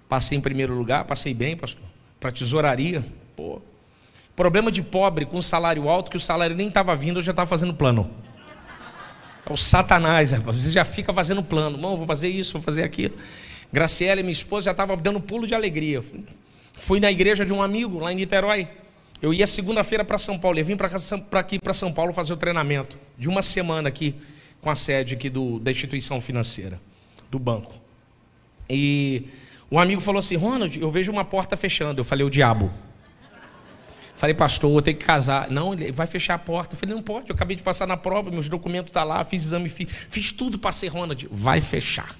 passei em primeiro lugar, passei bem, pastor, para tesouraria. Pô, problema de pobre com salário alto, que o salário nem estava vindo, eu já estava fazendo plano. É o Satanás, rapaz, você já fica fazendo plano, não, vou fazer isso, vou fazer aquilo. Graciela, minha esposa, já estava dando pulo de alegria. Fui na igreja de um amigo lá em Niterói. Eu ia segunda-feira para São Paulo. Eu vim para aqui para São Paulo fazer o treinamento de uma semana aqui com a sede aqui da instituição financeira, do banco. E um amigo falou assim, Ronald, eu vejo uma porta fechando. Eu falei, o diabo. Falei, pastor, eu tenho que casar. Não, ele vai fechar a porta. Eu falei, não pode, eu acabei de passar na prova, meus documentos estão lá, fiz exame, fiz tudo para ser Ronald. Vai fechar.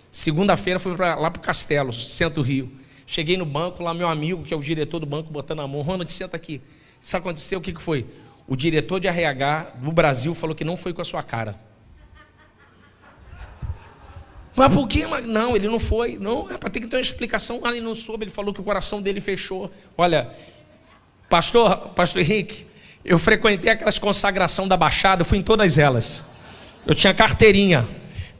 Segunda-feira fui lá para o Castelo, Centro Rio. Cheguei no banco, lá meu amigo, que é o diretor do banco, botando a mão. Ronald, senta aqui. Isso aconteceu, o que foi? O diretor de RH do Brasil falou que não foi com a sua cara. Mas por quê? Não, ele não foi. Não, rapaz, tem que ter uma explicação. Ele não soube, ele falou que o coração dele fechou. Olha, pastor Henrique, eu frequentei aquelas consagrações da Baixada, eu fui em todas elas. Eu tinha carteirinha.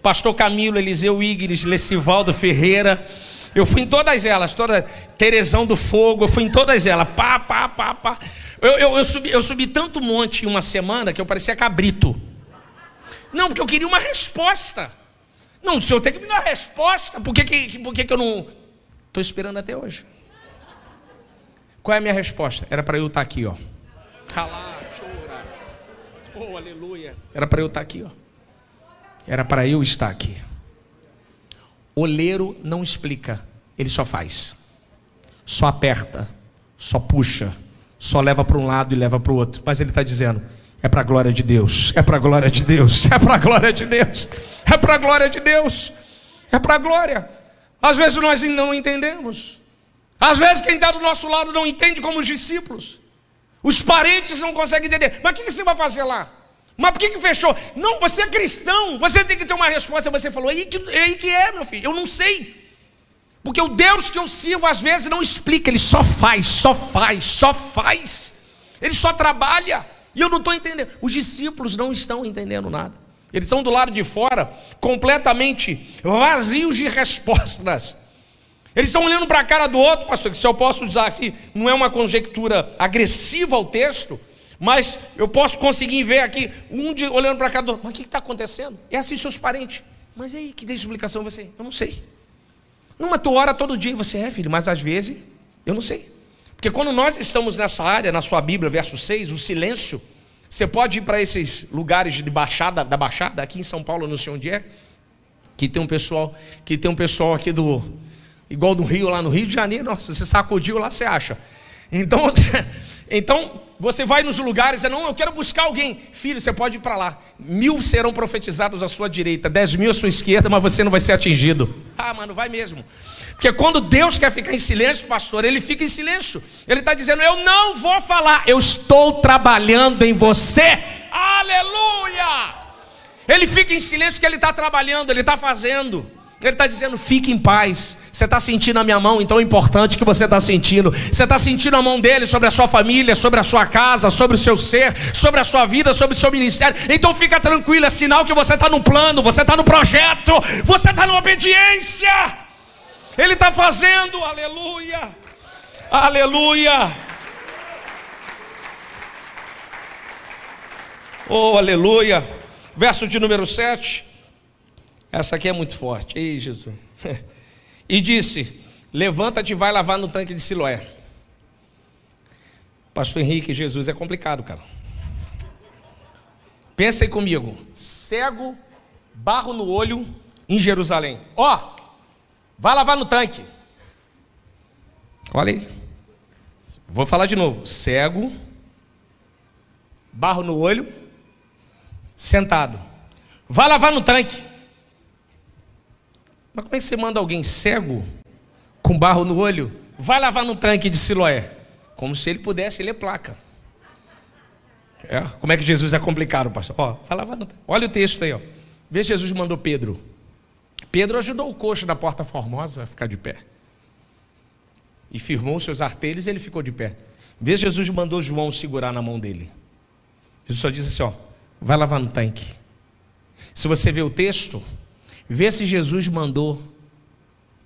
Pastor Camilo, Eliseu Igres, Lecivaldo Ferreira, eu fui em todas elas, Terezão do Fogo, eu fui em todas elas, Eu subi tanto monte em uma semana que eu parecia cabrito. Não, porque eu queria uma resposta. Não, o senhor tem que me dar uma resposta. Por que eu não... Estou esperando até hoje. Qual é a minha resposta? Era para eu estar aqui, ó. Oh, aleluia. Era para eu estar aqui, ó. Era para eu estar aqui. Oleiro não explica, ele só faz. Só aperta, só puxa, só leva para um lado e leva para o outro. Mas ele está dizendo, é para a glória de Deus, é para a glória de Deus, é para a glória de Deus, é para a glória de Deus, é para a glória. Às vezes nós não entendemos. Às vezes quem está do nosso lado não entende como os discípulos. Os parentes não conseguem entender. Mas o que você vai fazer lá? Mas por que fechou? Não, você é cristão, você tem que ter uma resposta. Você falou, aí que é, meu filho, eu não sei. Porque o Deus que eu sirvo às vezes não explica, Ele só faz. Ele só trabalha, e eu não estou entendendo. Os discípulos não estão entendendo nada. Eles estão do lado de fora, completamente vazios de respostas. Eles estão olhando para a cara do outro, pastor, que se eu posso usar assim, não é uma conjectura agressiva ao texto, mas eu posso conseguir ver aqui, olhando para a cara do outro, mas o que está acontecendo? É assim seus parentes. Mas e aí, que tem explicação você? Eu não sei. Não, mas tu ora todo dia, você filho, mas às vezes, eu não sei. Porque quando nós estamos nessa área, na sua Bíblia, verso 6, o silêncio, você pode ir para esses lugares de Baixada, aqui em São Paulo, não sei onde é, que tem um pessoal aqui igual do Rio, lá no Rio de Janeiro, nossa, você sacudiu lá, você acha. Então você vai nos lugares, não, eu quero buscar alguém. Filho, você pode ir para lá. 1000 serão profetizados à sua direita, 10.000 à sua esquerda, mas você não vai ser atingido. Ah, mano, vai mesmo. Porque quando Deus quer ficar em silêncio, pastor, Ele fica em silêncio. Ele está dizendo, eu não vou falar, eu estou trabalhando em você. Aleluia! Ele fica em silêncio porque Ele está trabalhando, Ele está fazendo. Ele está dizendo, fique em paz. Você está sentindo a minha mão, então é importante que você está sentindo. Você está sentindo a mão dele sobre a sua família, sobre a sua casa, sobre o seu ser, sobre a sua vida, sobre o seu ministério. Então fica tranquilo, é sinal que você está no plano, você está no projeto, você está na obediência. Ele está fazendo, aleluia, aleluia. Oh, aleluia. Verso de número 7. Essa aqui é muito forte. Ei, Jesus. E disse, levanta-te e vai lavar no tanque de Siloé. Pastor Henrique, Jesus, é complicado, cara. Pensa aí comigo. Cego, barro no olho, em Jerusalém. Vai lavar no tanque. Olha aí. Vou falar de novo. Cego, barro no olho, sentado. Vai lavar no tanque. Mas como é que você manda alguém cego, com barro no olho, vai lavar no tanque de Siloé? Como se ele pudesse ler placa. Como é que Jesus é complicado, pastor? Vai lavar no tanque. Olha o texto aí, Vê se Jesus mandou Pedro. Pedro ajudou o coxo da Porta Formosa a ficar de pé. E firmou os seus artelhos e ele ficou de pé. Vê se Jesus mandou João segurar na mão dele. Jesus só disse assim, vai lavar no tanque. Se você vê o texto, vê se Jesus mandou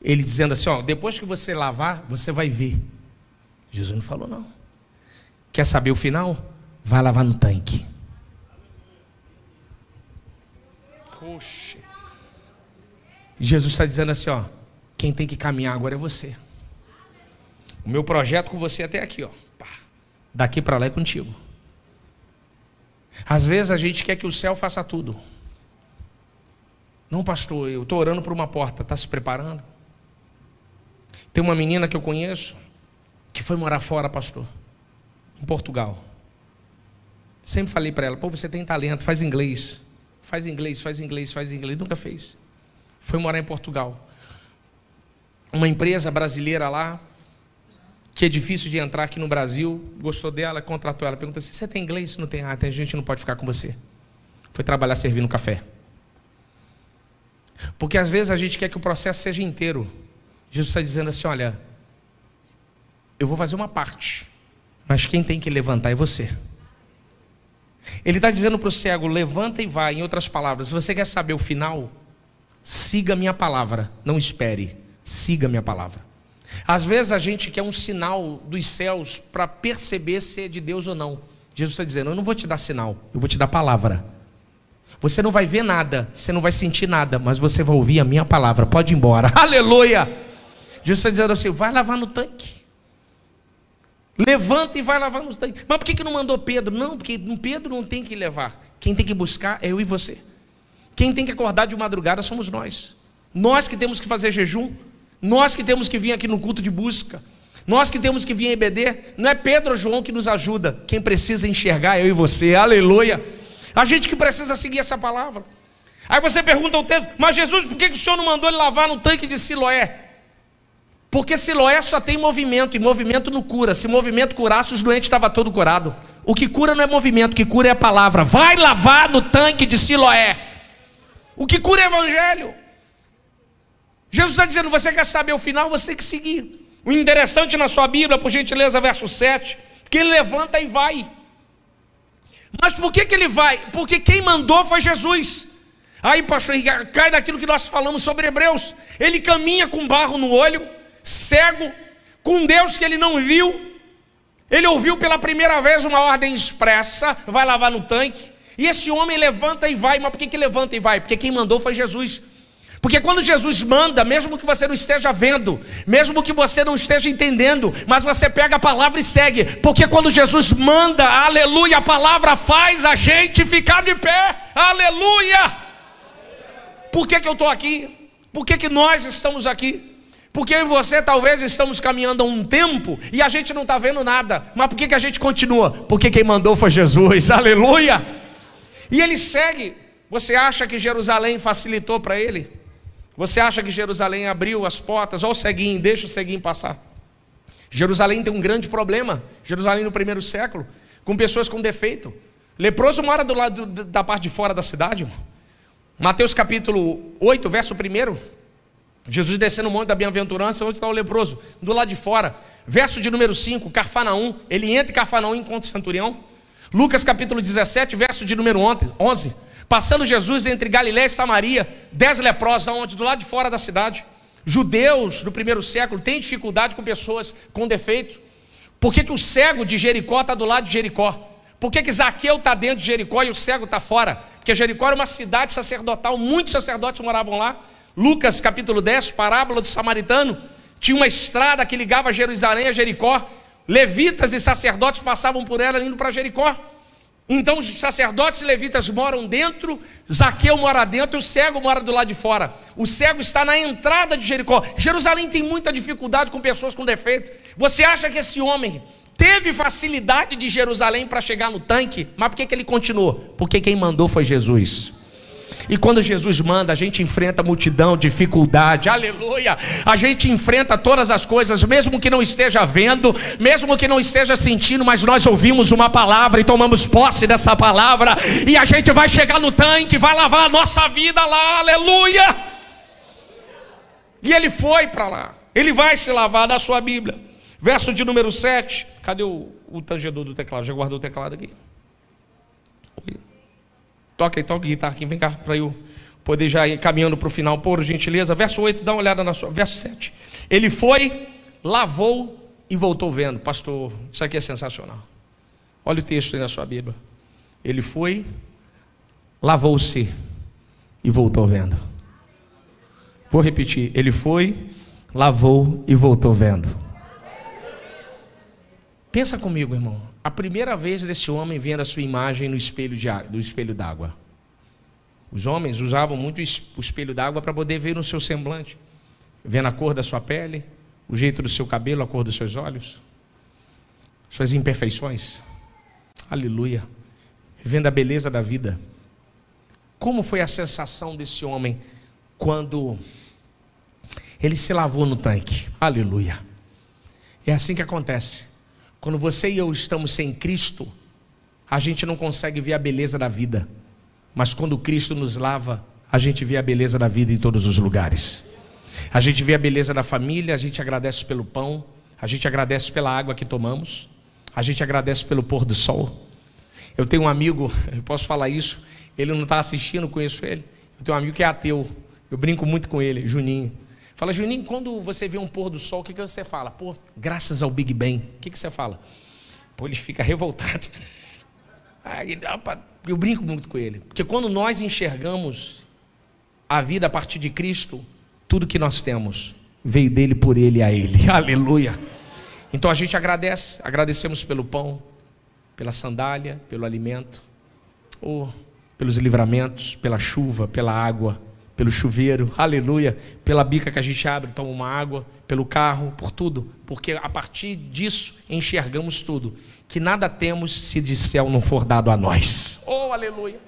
ele dizendo assim, depois que você lavar, você vai ver. Jesus não falou não. Quer saber o final? Vai lavar no tanque. Poxa. Jesus está dizendo assim, quem tem que caminhar agora é você. O meu projeto com você até aqui, daqui para lá é contigo. Às vezes a gente quer que o céu faça tudo. Não, pastor, eu estou orando por uma porta. Está se preparando? Tem uma menina que eu conheço que foi morar fora, pastor, em Portugal. Sempre falei para ela, você tem talento, faz inglês. Nunca fez. Foi morar em Portugal. Uma empresa brasileira lá, que é difícil de entrar aqui no Brasil, gostou dela, contratou ela. Pergunta assim, você tem inglês? Não tem. Tem gente que não pode ficar com você. Foi trabalhar servindo café. Porque às vezes a gente quer que o processo seja inteiro. Jesus está dizendo assim, eu vou fazer uma parte, mas quem tem que levantar é você. Ele está dizendo para o cego, levanta e vai. Em outras palavras, se você quer saber o final, siga a minha palavra, não espere, siga a minha palavra. Às vezes a gente quer um sinal dos céus para perceber se é de Deus ou não. Jesus está dizendo, eu não vou te dar sinal, eu vou te dar palavra. Você não vai ver nada, você não vai sentir nada, mas você vai ouvir a minha palavra, pode ir embora, aleluia. Jesus está dizendo assim, vai lavar no tanque. Levanta e vai lavar no tanque. Mas por que não mandou Pedro? Não, porque Pedro não tem que levar. Quem tem que buscar é eu e você. Quem tem que acordar de madrugada somos nós. Nós que temos que fazer jejum. Nós que temos que vir aqui no culto de busca. Nós que temos que vir em EBD. Não é Pedro ou João que nos ajuda. Quem precisa enxergar é eu e você. Aleluia. A gente que precisa seguir essa palavra. Aí você pergunta ao texto, mas Jesus, por que o Senhor não mandou ele lavar no tanque de Siloé? Porque Siloé só tem movimento, e movimento não cura. Se movimento curasse, os doentes estavam todos curados. O que cura não é movimento, o que cura é a palavra. Vai lavar no tanque de Siloé. O que cura é o evangelho. Jesus está dizendo, você quer saber o final, você tem que seguir. O interessante na sua Bíblia, por gentileza, verso 7, que ele levanta e vai. Mas por que ele vai? Porque quem mandou foi Jesus. Aí, pastor, cai naquilo que nós falamos sobre Hebreus. Ele caminha com barro no olho, cego, com um Deus que ele não viu. Ele ouviu pela primeira vez uma ordem expressa, vai lavar no tanque. E esse homem levanta e vai. Mas por que levanta e vai? Porque quem mandou foi Jesus. Porque quando Jesus manda, mesmo que você não esteja vendo, mesmo que você não esteja entendendo, mas você pega a palavra e segue. Porque quando Jesus manda, aleluia, a palavra faz a gente ficar de pé, aleluia. Por que eu estou aqui? Por que nós estamos aqui? Porque eu e você talvez estamos caminhando há um tempo e a gente não está vendo nada. Mas por que a gente continua? Porque quem mandou foi Jesus, aleluia. E ele segue. Você acha que Jerusalém facilitou para ele? Você acha que Jerusalém abriu as portas? Olha o ceguinho, deixa o ceguinho passar. Jerusalém tem um grande problema. Jerusalém no primeiro século, com pessoas com defeito. Leproso mora do lado da parte de fora da cidade. Mateus capítulo 8, verso 1. Jesus descendo no monte da bem-aventurança, onde está o leproso? Do lado de fora. Verso de número 5, Cafarnaum. Ele entra em Cafarnaum e encontra o centurião. Lucas capítulo 17, verso de número 11. Passando Jesus entre Galiléia e Samaria, 10 leprosos, aonde? Do lado de fora da cidade. Judeus do primeiro século têm dificuldade com pessoas com defeito. Por que o cego de Jericó está do lado de Jericó? Por que Zaqueu está dentro de Jericó e o cego está fora? Porque Jericó era uma cidade sacerdotal, muitos sacerdotes moravam lá. Lucas capítulo 10, parábola do samaritano, tinha uma estrada que ligava Jerusalém a Jericó. Levitas e sacerdotes passavam por ela indo para Jericó. Então os sacerdotes e levitas moram dentro, Zaqueu mora dentro, e o cego mora do lado de fora. O cego está na entrada de Jericó. Jerusalém tem muita dificuldade com pessoas com defeito. Você acha que esse homem teve facilidade de Jerusalém para chegar no tanque? Mas por que ele continuou? Porque quem mandou foi Jesus. E quando Jesus manda, a gente enfrenta multidão, dificuldade, aleluia. A gente enfrenta todas as coisas, mesmo que não esteja vendo, mesmo que não esteja sentindo, mas nós ouvimos uma palavra e tomamos posse dessa palavra, e a gente vai chegar no tanque, vai lavar a nossa vida lá, aleluia. E ele foi para lá, ele vai se lavar na sua Bíblia. Verso de número 7, cadê o tangedor do teclado? Já guardou o teclado aqui? Toca guitarra aqui, vem cá, para eu poder já ir caminhando para o final, por gentileza. Verso 8, dá uma olhada na sua. Verso 7. Ele foi, lavou e voltou vendo. Pastor, isso aqui é sensacional. Olha o texto aí na sua Bíblia. Ele foi, lavou-se e voltou vendo. Vou repetir. Ele foi, lavou e voltou vendo. Pensa comigo, irmão. A primeira vez desse homem vendo a sua imagem no espelho d'água. Os homens usavam muito o espelho d'água para poder ver no seu semblante, vendo a cor da sua pele, o jeito do seu cabelo, a cor dos seus olhos, suas imperfeições. Aleluia. Vendo a beleza da vida. Como foi a sensação desse homem quando ele se lavou no tanque? Aleluia. É assim que acontece. Quando você e eu estamos sem Cristo, a gente não consegue ver a beleza da vida. Mas quando Cristo nos lava, a gente vê a beleza da vida em todos os lugares. A gente vê a beleza da família, a gente agradece pelo pão, a gente agradece pela água que tomamos, a gente agradece pelo pôr do sol. Eu tenho um amigo, eu posso falar isso, ele não está assistindo, conheço ele. Eu tenho um amigo que é ateu, eu brinco muito com ele, Juninho. Fala, Juninho, quando você vê um pôr do sol, o que você fala? Pô, graças ao Big Bang. O que você fala? Pô, ele fica revoltado. Eu brinco muito com ele. Porque quando nós enxergamos a vida a partir de Cristo, tudo que nós temos veio dele, por ele e a ele. Aleluia. Então a gente agradece. Agradecemos pelo pão, pela sandália, pelo alimento, ou pelos livramentos, pela chuva, pela água, pelo chuveiro, aleluia, pela bica que a gente abre, toma uma água, pelo carro, por tudo, porque a partir disso enxergamos tudo, que nada temos se de céu não for dado a nós. Oh, aleluia.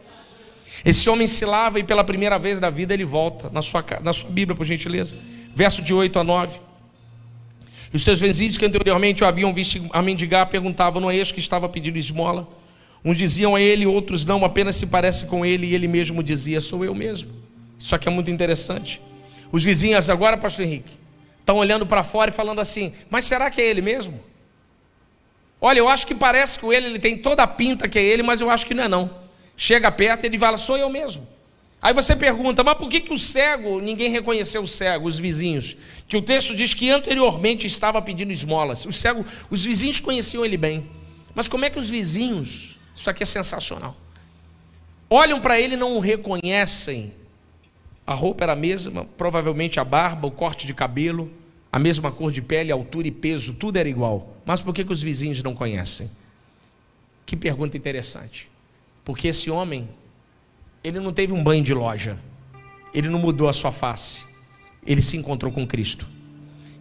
Esse homem se lava e pela primeira vez da vida ele volta, na sua Bíblia, por gentileza, verso de 8 a 9, E os seus vizinhos que anteriormente o haviam visto a mendigar perguntavam: não é este que estava pedindo esmola? Uns diziam a ele, outros não, apenas se parece com ele. E ele mesmo dizia: sou eu mesmo. Isso aqui é muito interessante. Os vizinhos agora, pastor Henrique, estão olhando para fora e falando assim: mas será que é ele mesmo? Olha, eu acho que parece com ele tem toda a pinta que é ele, mas eu acho que não é não. Chega perto e ele fala: sou eu mesmo. Aí você pergunta: mas por que o cego, ninguém reconheceu o cego, os vizinhos? Que o texto diz que anteriormente estava pedindo esmolas. Os vizinhos conheciam ele bem. Mas como é que os vizinhos, isso aqui é sensacional, olham para ele e não o reconhecem? A roupa era a mesma, provavelmente a barba, o corte de cabelo, a mesma cor de pele, altura e peso, tudo era igual. Mas por que os vizinhos não conhecem? Que pergunta interessante. Porque esse homem, ele não teve um banho de loja, ele não mudou a sua face, ele se encontrou com Cristo.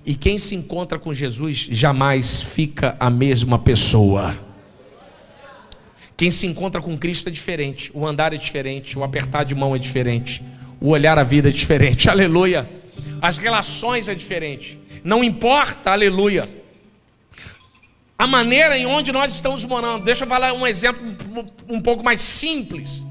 E quem se encontra com Jesus jamais fica a mesma pessoa. Quem se encontra com Cristo é diferente, o andar é diferente, o apertar de mão é diferente, o olhar a vida é diferente, aleluia. As relações é diferente, não importa, aleluia, a maneira em onde nós estamos morando. Deixa eu falar um exemplo um pouco mais simples,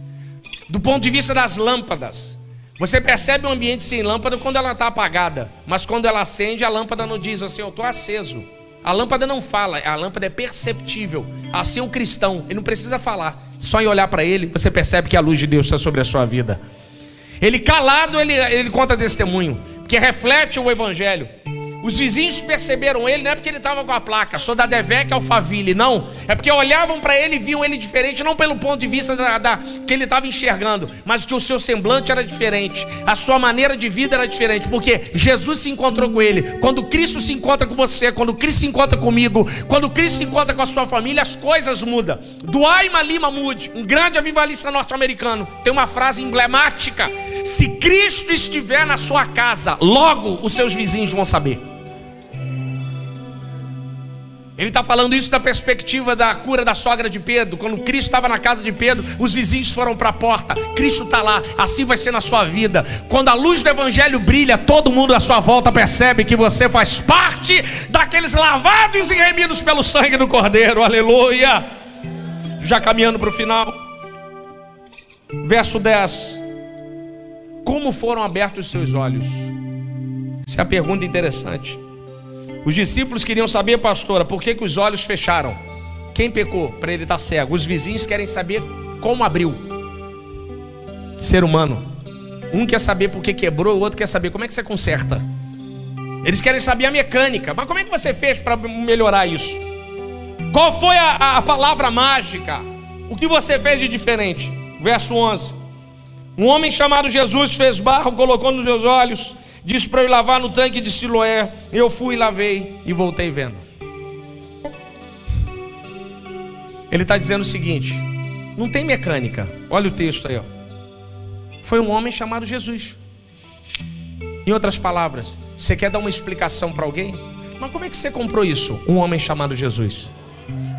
do ponto de vista das lâmpadas. Você percebe um ambiente sem lâmpada quando ela está apagada, mas quando ela acende, a lâmpada não diz assim: eu estou aceso. A lâmpada não fala, a lâmpada é perceptível. Assim o cristão, ele não precisa falar, só em olhar para ele, você percebe que a luz de Deus está sobre a sua vida. Ele calado, ele conta testemunho, que reflete o evangelho. Os vizinhos perceberam ele, não é porque ele estava com a placa, sou da Devec Alphaville, não. É porque olhavam para ele e viam ele diferente, não pelo ponto de vista que ele estava enxergando, mas que o seu semblante era diferente, a sua maneira de vida era diferente, porque Jesus se encontrou com ele. Quando Cristo se encontra com você, quando Cristo se encontra comigo, quando Cristo se encontra com a sua família, as coisas mudam. Dwight Lima Moody, um grande avivalista norte-americano, tem uma frase emblemática: se Cristo estiver na sua casa, logo os seus vizinhos vão saber. Ele está falando isso da perspectiva da cura da sogra de Pedro. Quando Cristo estava na casa de Pedro, os vizinhos foram para a porta. Cristo está lá, assim vai ser na sua vida. Quando a luz do evangelho brilha, todo mundo à sua volta percebe que você faz parte daqueles lavados e remidos pelo sangue do Cordeiro, aleluia. Já caminhando para o final, verso 10: como foram abertos os seus olhos? Essa é a pergunta interessante. Os discípulos queriam saber, pastora, por que os olhos fecharam? Quem pecou para ele estar cego? Os vizinhos querem saber como abriu. Ser humano, um quer saber por que quebrou, o outro quer saber como é que você conserta. Eles querem saber a mecânica, mas como é que você fez para melhorar isso? Qual foi a palavra mágica? O que você fez de diferente? Verso 11: um homem chamado Jesus fez barro, colocou nos meus olhos, disse para eu lavar no tanque de Siloé. Eu fui, lavei e voltei vendo. Ele está dizendo o seguinte: não tem mecânica. Olha o texto aí, ó. Foi um homem chamado Jesus. Em outras palavras, você quer dar uma explicação para alguém? Mas como é que você comprou isso? Um homem chamado Jesus.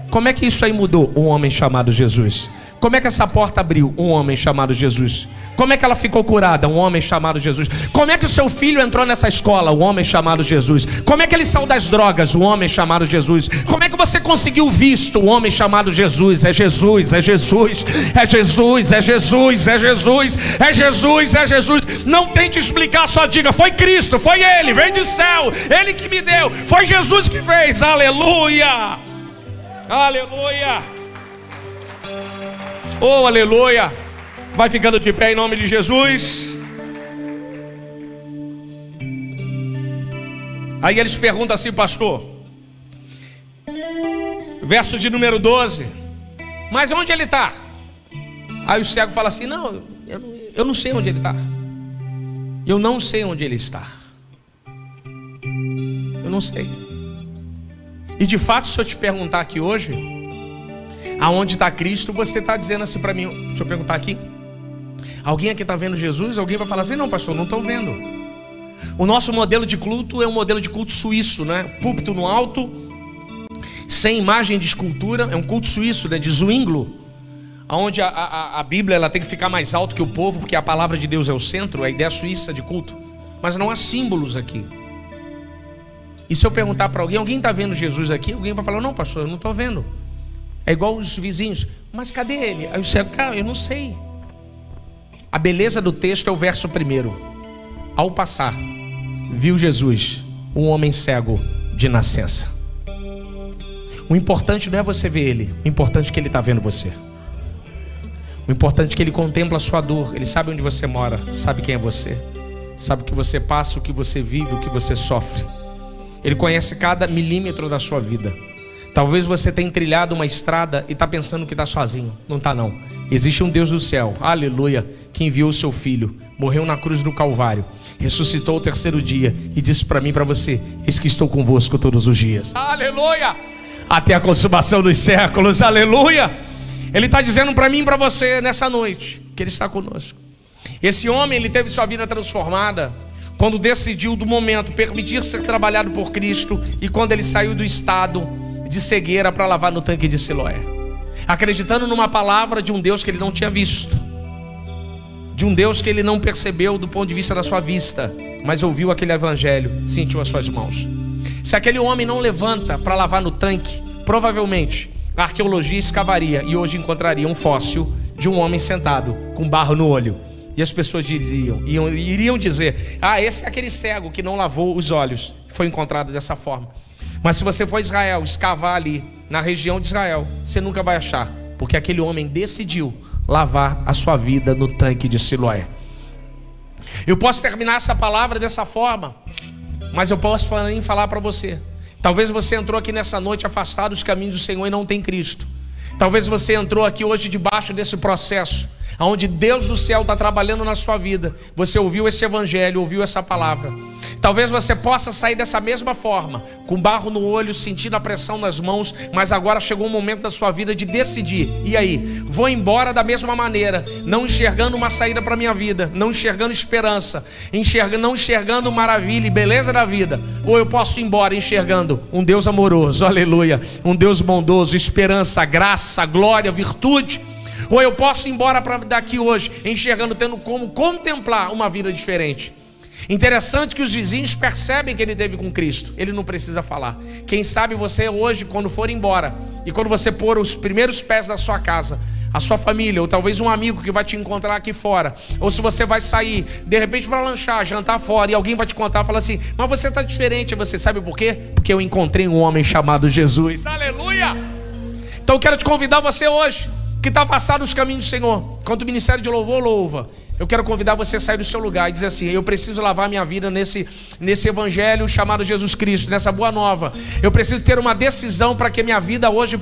Como é que isso aí mudou? Um homem chamado Jesus. Como é que essa porta abriu? Um homem chamado Jesus. Como é que ela ficou curada? Um homem chamado Jesus. Como é que o seu filho entrou nessa escola? Um homem chamado Jesus. Como é que ele saiu das drogas? Um homem chamado Jesus. Como é que você conseguiu visto? Um homem chamado Jesus. É Jesus, é Jesus, é Jesus, é Jesus, é Jesus, é Jesus, é Jesus. Não tente explicar, só diga: foi Cristo, foi Ele, veio do céu, Ele que me deu, foi Jesus que fez. Aleluia, aleluia. Oh, aleluia. Vai ficando de pé em nome de Jesus. Aí eles perguntam assim, pastor, verso de número 12: mas onde ele está? Aí o cego fala assim: não, eu não sei onde ele está. Eu não sei onde ele está. Eu não sei. E de fato, se eu te perguntar aqui hoje, aonde está Cristo, você está dizendo assim para mim. Deixa eu perguntar aqui. Alguém aqui está vendo Jesus? Alguém vai falar assim: não, pastor, não estou vendo. O nosso modelo de culto é um modelo de culto suíço, né? Púlpito no alto, sem imagem de escultura. É um culto suíço, né? De Zwinglio, onde a Bíblia ela tem que ficar mais alto que o povo, porque a palavra de Deus é o centro, é a ideia suíça de culto. Mas não há símbolos aqui. E se eu perguntar para alguém está vendo Jesus aqui? Alguém vai falar, não, pastor, eu não estou vendo. É igual os vizinhos, mas cadê ele? Aí o cego, cara, eu não sei. A beleza do texto é o verso primeiro. Ao passar, viu Jesus, um homem cego de nascença. O importante não é você ver ele, o importante é que ele está vendo você. O importante é que ele contempla a sua dor, ele sabe onde você mora, sabe quem é você, sabe o que você passa, o que você vive, o que você sofre. Ele conhece cada milímetro da sua vida. Talvez você tenha trilhado uma estrada e está pensando que está sozinho. Não está não. Existe um Deus do céu, aleluia, que enviou o seu filho, morreu na cruz do Calvário, ressuscitou o terceiro dia e disse para mim e para você, eis que estou convosco todos os dias, aleluia, até a consumação dos séculos, aleluia. Ele está dizendo para mim e para você nessa noite, que ele está conosco. Esse homem, ele teve sua vida transformada quando decidiu do momento permitir ser trabalhado por Cristo e quando ele saiu do estado de cegueira para lavar no tanque de Siloé, acreditando numa palavra de um Deus que ele não tinha visto, de um Deus que ele não percebeu do ponto de vista da sua vista, mas ouviu aquele evangelho, sentiu as suas mãos. Se aquele homem não levanta para lavar no tanque, provavelmente a arqueologia escavaria e hoje encontraria um fóssil de um homem sentado com barro no olho. E as pessoas iriam dizer, esse é aquele cego que não lavou os olhos, foi encontrado dessa forma. Mas se você for a Israel, escavar ali na região de Israel, você nunca vai achar, porque aquele homem decidiu lavar a sua vida no tanque de Siloé. Eu posso terminar essa palavra dessa forma, mas eu posso também falar para você. Talvez você entrou aqui nessa noite afastado dos caminhos do Senhor e não tem Cristo. Talvez você entrou aqui hoje debaixo desse processo, onde Deus do céu está trabalhando na sua vida. Você ouviu esse evangelho, ouviu essa palavra. Talvez você possa sair dessa mesma forma, com barro no olho, sentindo a pressão nas mãos, mas agora chegou um momento da sua vida de decidir. E aí? Vou embora da mesma maneira, não enxergando uma saída para a minha vida, não enxergando esperança, não enxergando maravilha e beleza da vida. Ou eu posso ir embora enxergando um Deus amoroso, aleluia, um Deus bondoso, esperança, graça, glória, virtude. Ou eu posso ir embora daqui hoje enxergando, tendo como contemplar uma vida diferente. Interessante que os vizinhos percebem que ele teve com Cristo. Ele não precisa falar. Quem sabe você hoje, quando for embora, e quando você pôr os primeiros pés da sua casa, a sua família, ou talvez um amigo que vai te encontrar aqui fora, ou se você vai sair, de repente para lanchar, jantar fora, e alguém vai te contar, fala assim, mas você está diferente. Você sabe por quê? Porque eu encontrei um homem chamado Jesus, aleluia. Então eu quero te convidar você hoje, que está afastado dos caminhos do Senhor, quando o ministério de louvor louva, eu quero convidar você a sair do seu lugar e dizer assim, eu preciso lavar minha vida nesse evangelho chamado Jesus Cristo, nessa boa nova. Eu preciso ter uma decisão para que minha vida hoje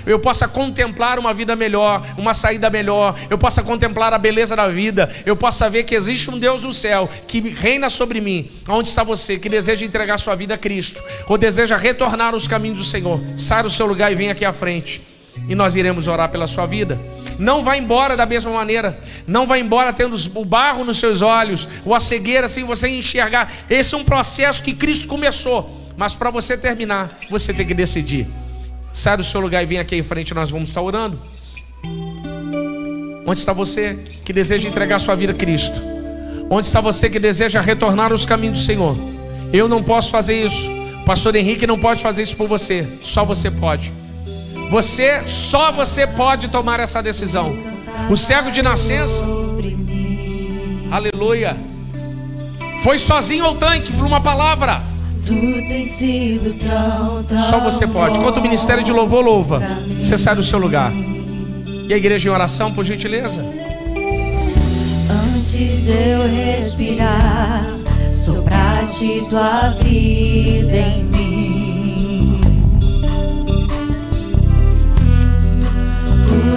eu possa contemplar uma vida melhor, uma saída melhor, eu possa contemplar a beleza da vida, eu possa ver que existe um Deus no céu que reina sobre mim. Onde está você que deseja entregar sua vida a Cristo, ou deseja retornar aos caminhos do Senhor? Sai do seu lugar e vem aqui à frente, e nós iremos orar pela sua vida. Não vá embora da mesma maneira, não vá embora tendo o barro nos seus olhos, ou a cegueira sem você enxergar. Esse é um processo que Cristo começou, mas para você terminar, você tem que decidir. Sai do seu lugar e vem aqui em frente, nós vamos estar orando. Onde está você que deseja entregar sua vida a Cristo? Onde está você que deseja retornar aos caminhos do Senhor? Eu não posso fazer isso, o pastor Henrique não pode fazer isso por você, só você pode. Só você pode tomar essa decisão. O cego de nascença, aleluia, foi sozinho ao tanque por uma palavra. Só você pode. Enquanto o ministério de louvor louva, você sai do seu lugar. E a igreja em oração, por gentileza. Antes de eu respirar, sopraste tua vida em mim.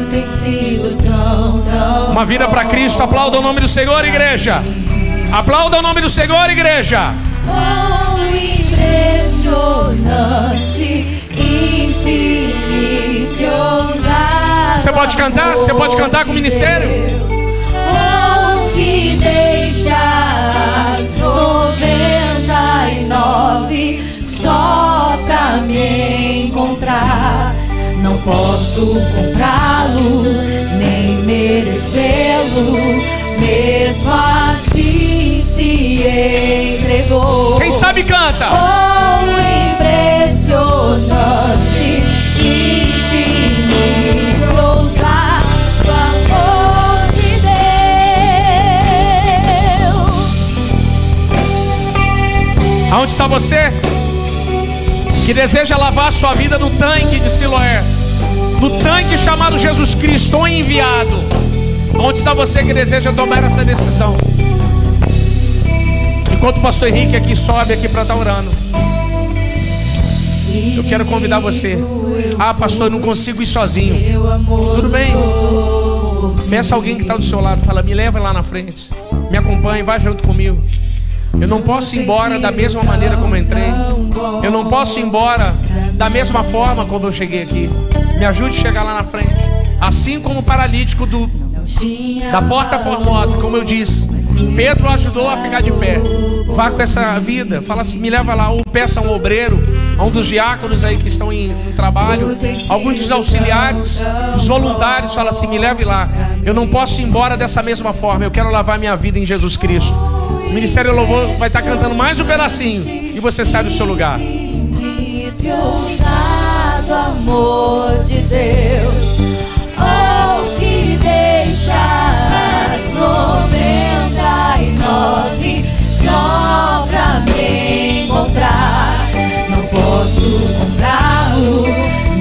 Tem sido tão uma vida para Cristo. Aplauda o nome do Senhor, igreja. Aplauda o nome do Senhor, igreja. Quão impressionante, infinito e ousado. Você pode cantar? Você pode cantar com o ministério? Oh, que deixas 99 só pra me encontrar. Não posso comprá-lo, nem merecê-lo, mesmo assim se entregou. Quem sabe canta. Oh, Aonde está você que deseja lavar a sua vida no tanque de Siloé, no tanque chamado Jesus Cristo, o enviado? Onde está você que deseja tomar essa decisão? Enquanto o pastor Henrique aqui sobe aqui para estar orando, eu quero convidar você. Ah, pastor, eu não consigo ir sozinho. Tudo bem. Peça alguém que está do seu lado, fala, me leva lá na frente, me acompanhe, vai junto comigo. Eu não posso ir embora da mesma maneira como eu entrei. Eu não posso ir embora da mesma forma como eu cheguei aqui. Me ajude a chegar lá na frente. Assim como o paralítico da Porta Formosa, como eu disse, Pedro ajudou a ficar de pé. Vá com essa vida, fala assim, me leva lá. Ou peça a um obreiro, a um dos diáconos aí que estão em trabalho, alguns dos auxiliares, dos voluntários, fala assim, me leve lá. Eu não posso ir embora dessa mesma forma. Eu quero lavar minha vida em Jesus Cristo. O Ministério Louvor vai estar cantando mais um pedacinho e você sai do seu lugar. Ousado amor de Deus, oh, que deixa as 99 só pra me encontrar. Não posso comprá-lo,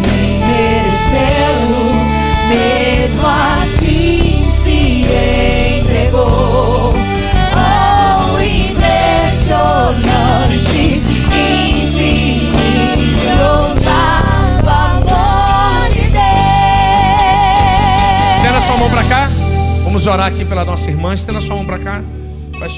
nem merecê-lo, mesmo assim se entregou. Oh, impressionante, infinito, ousado amor de Deus. Estenda sua mão para cá. Vamos orar aqui pela nossa irmã. Estenda sua mão para cá. Vai,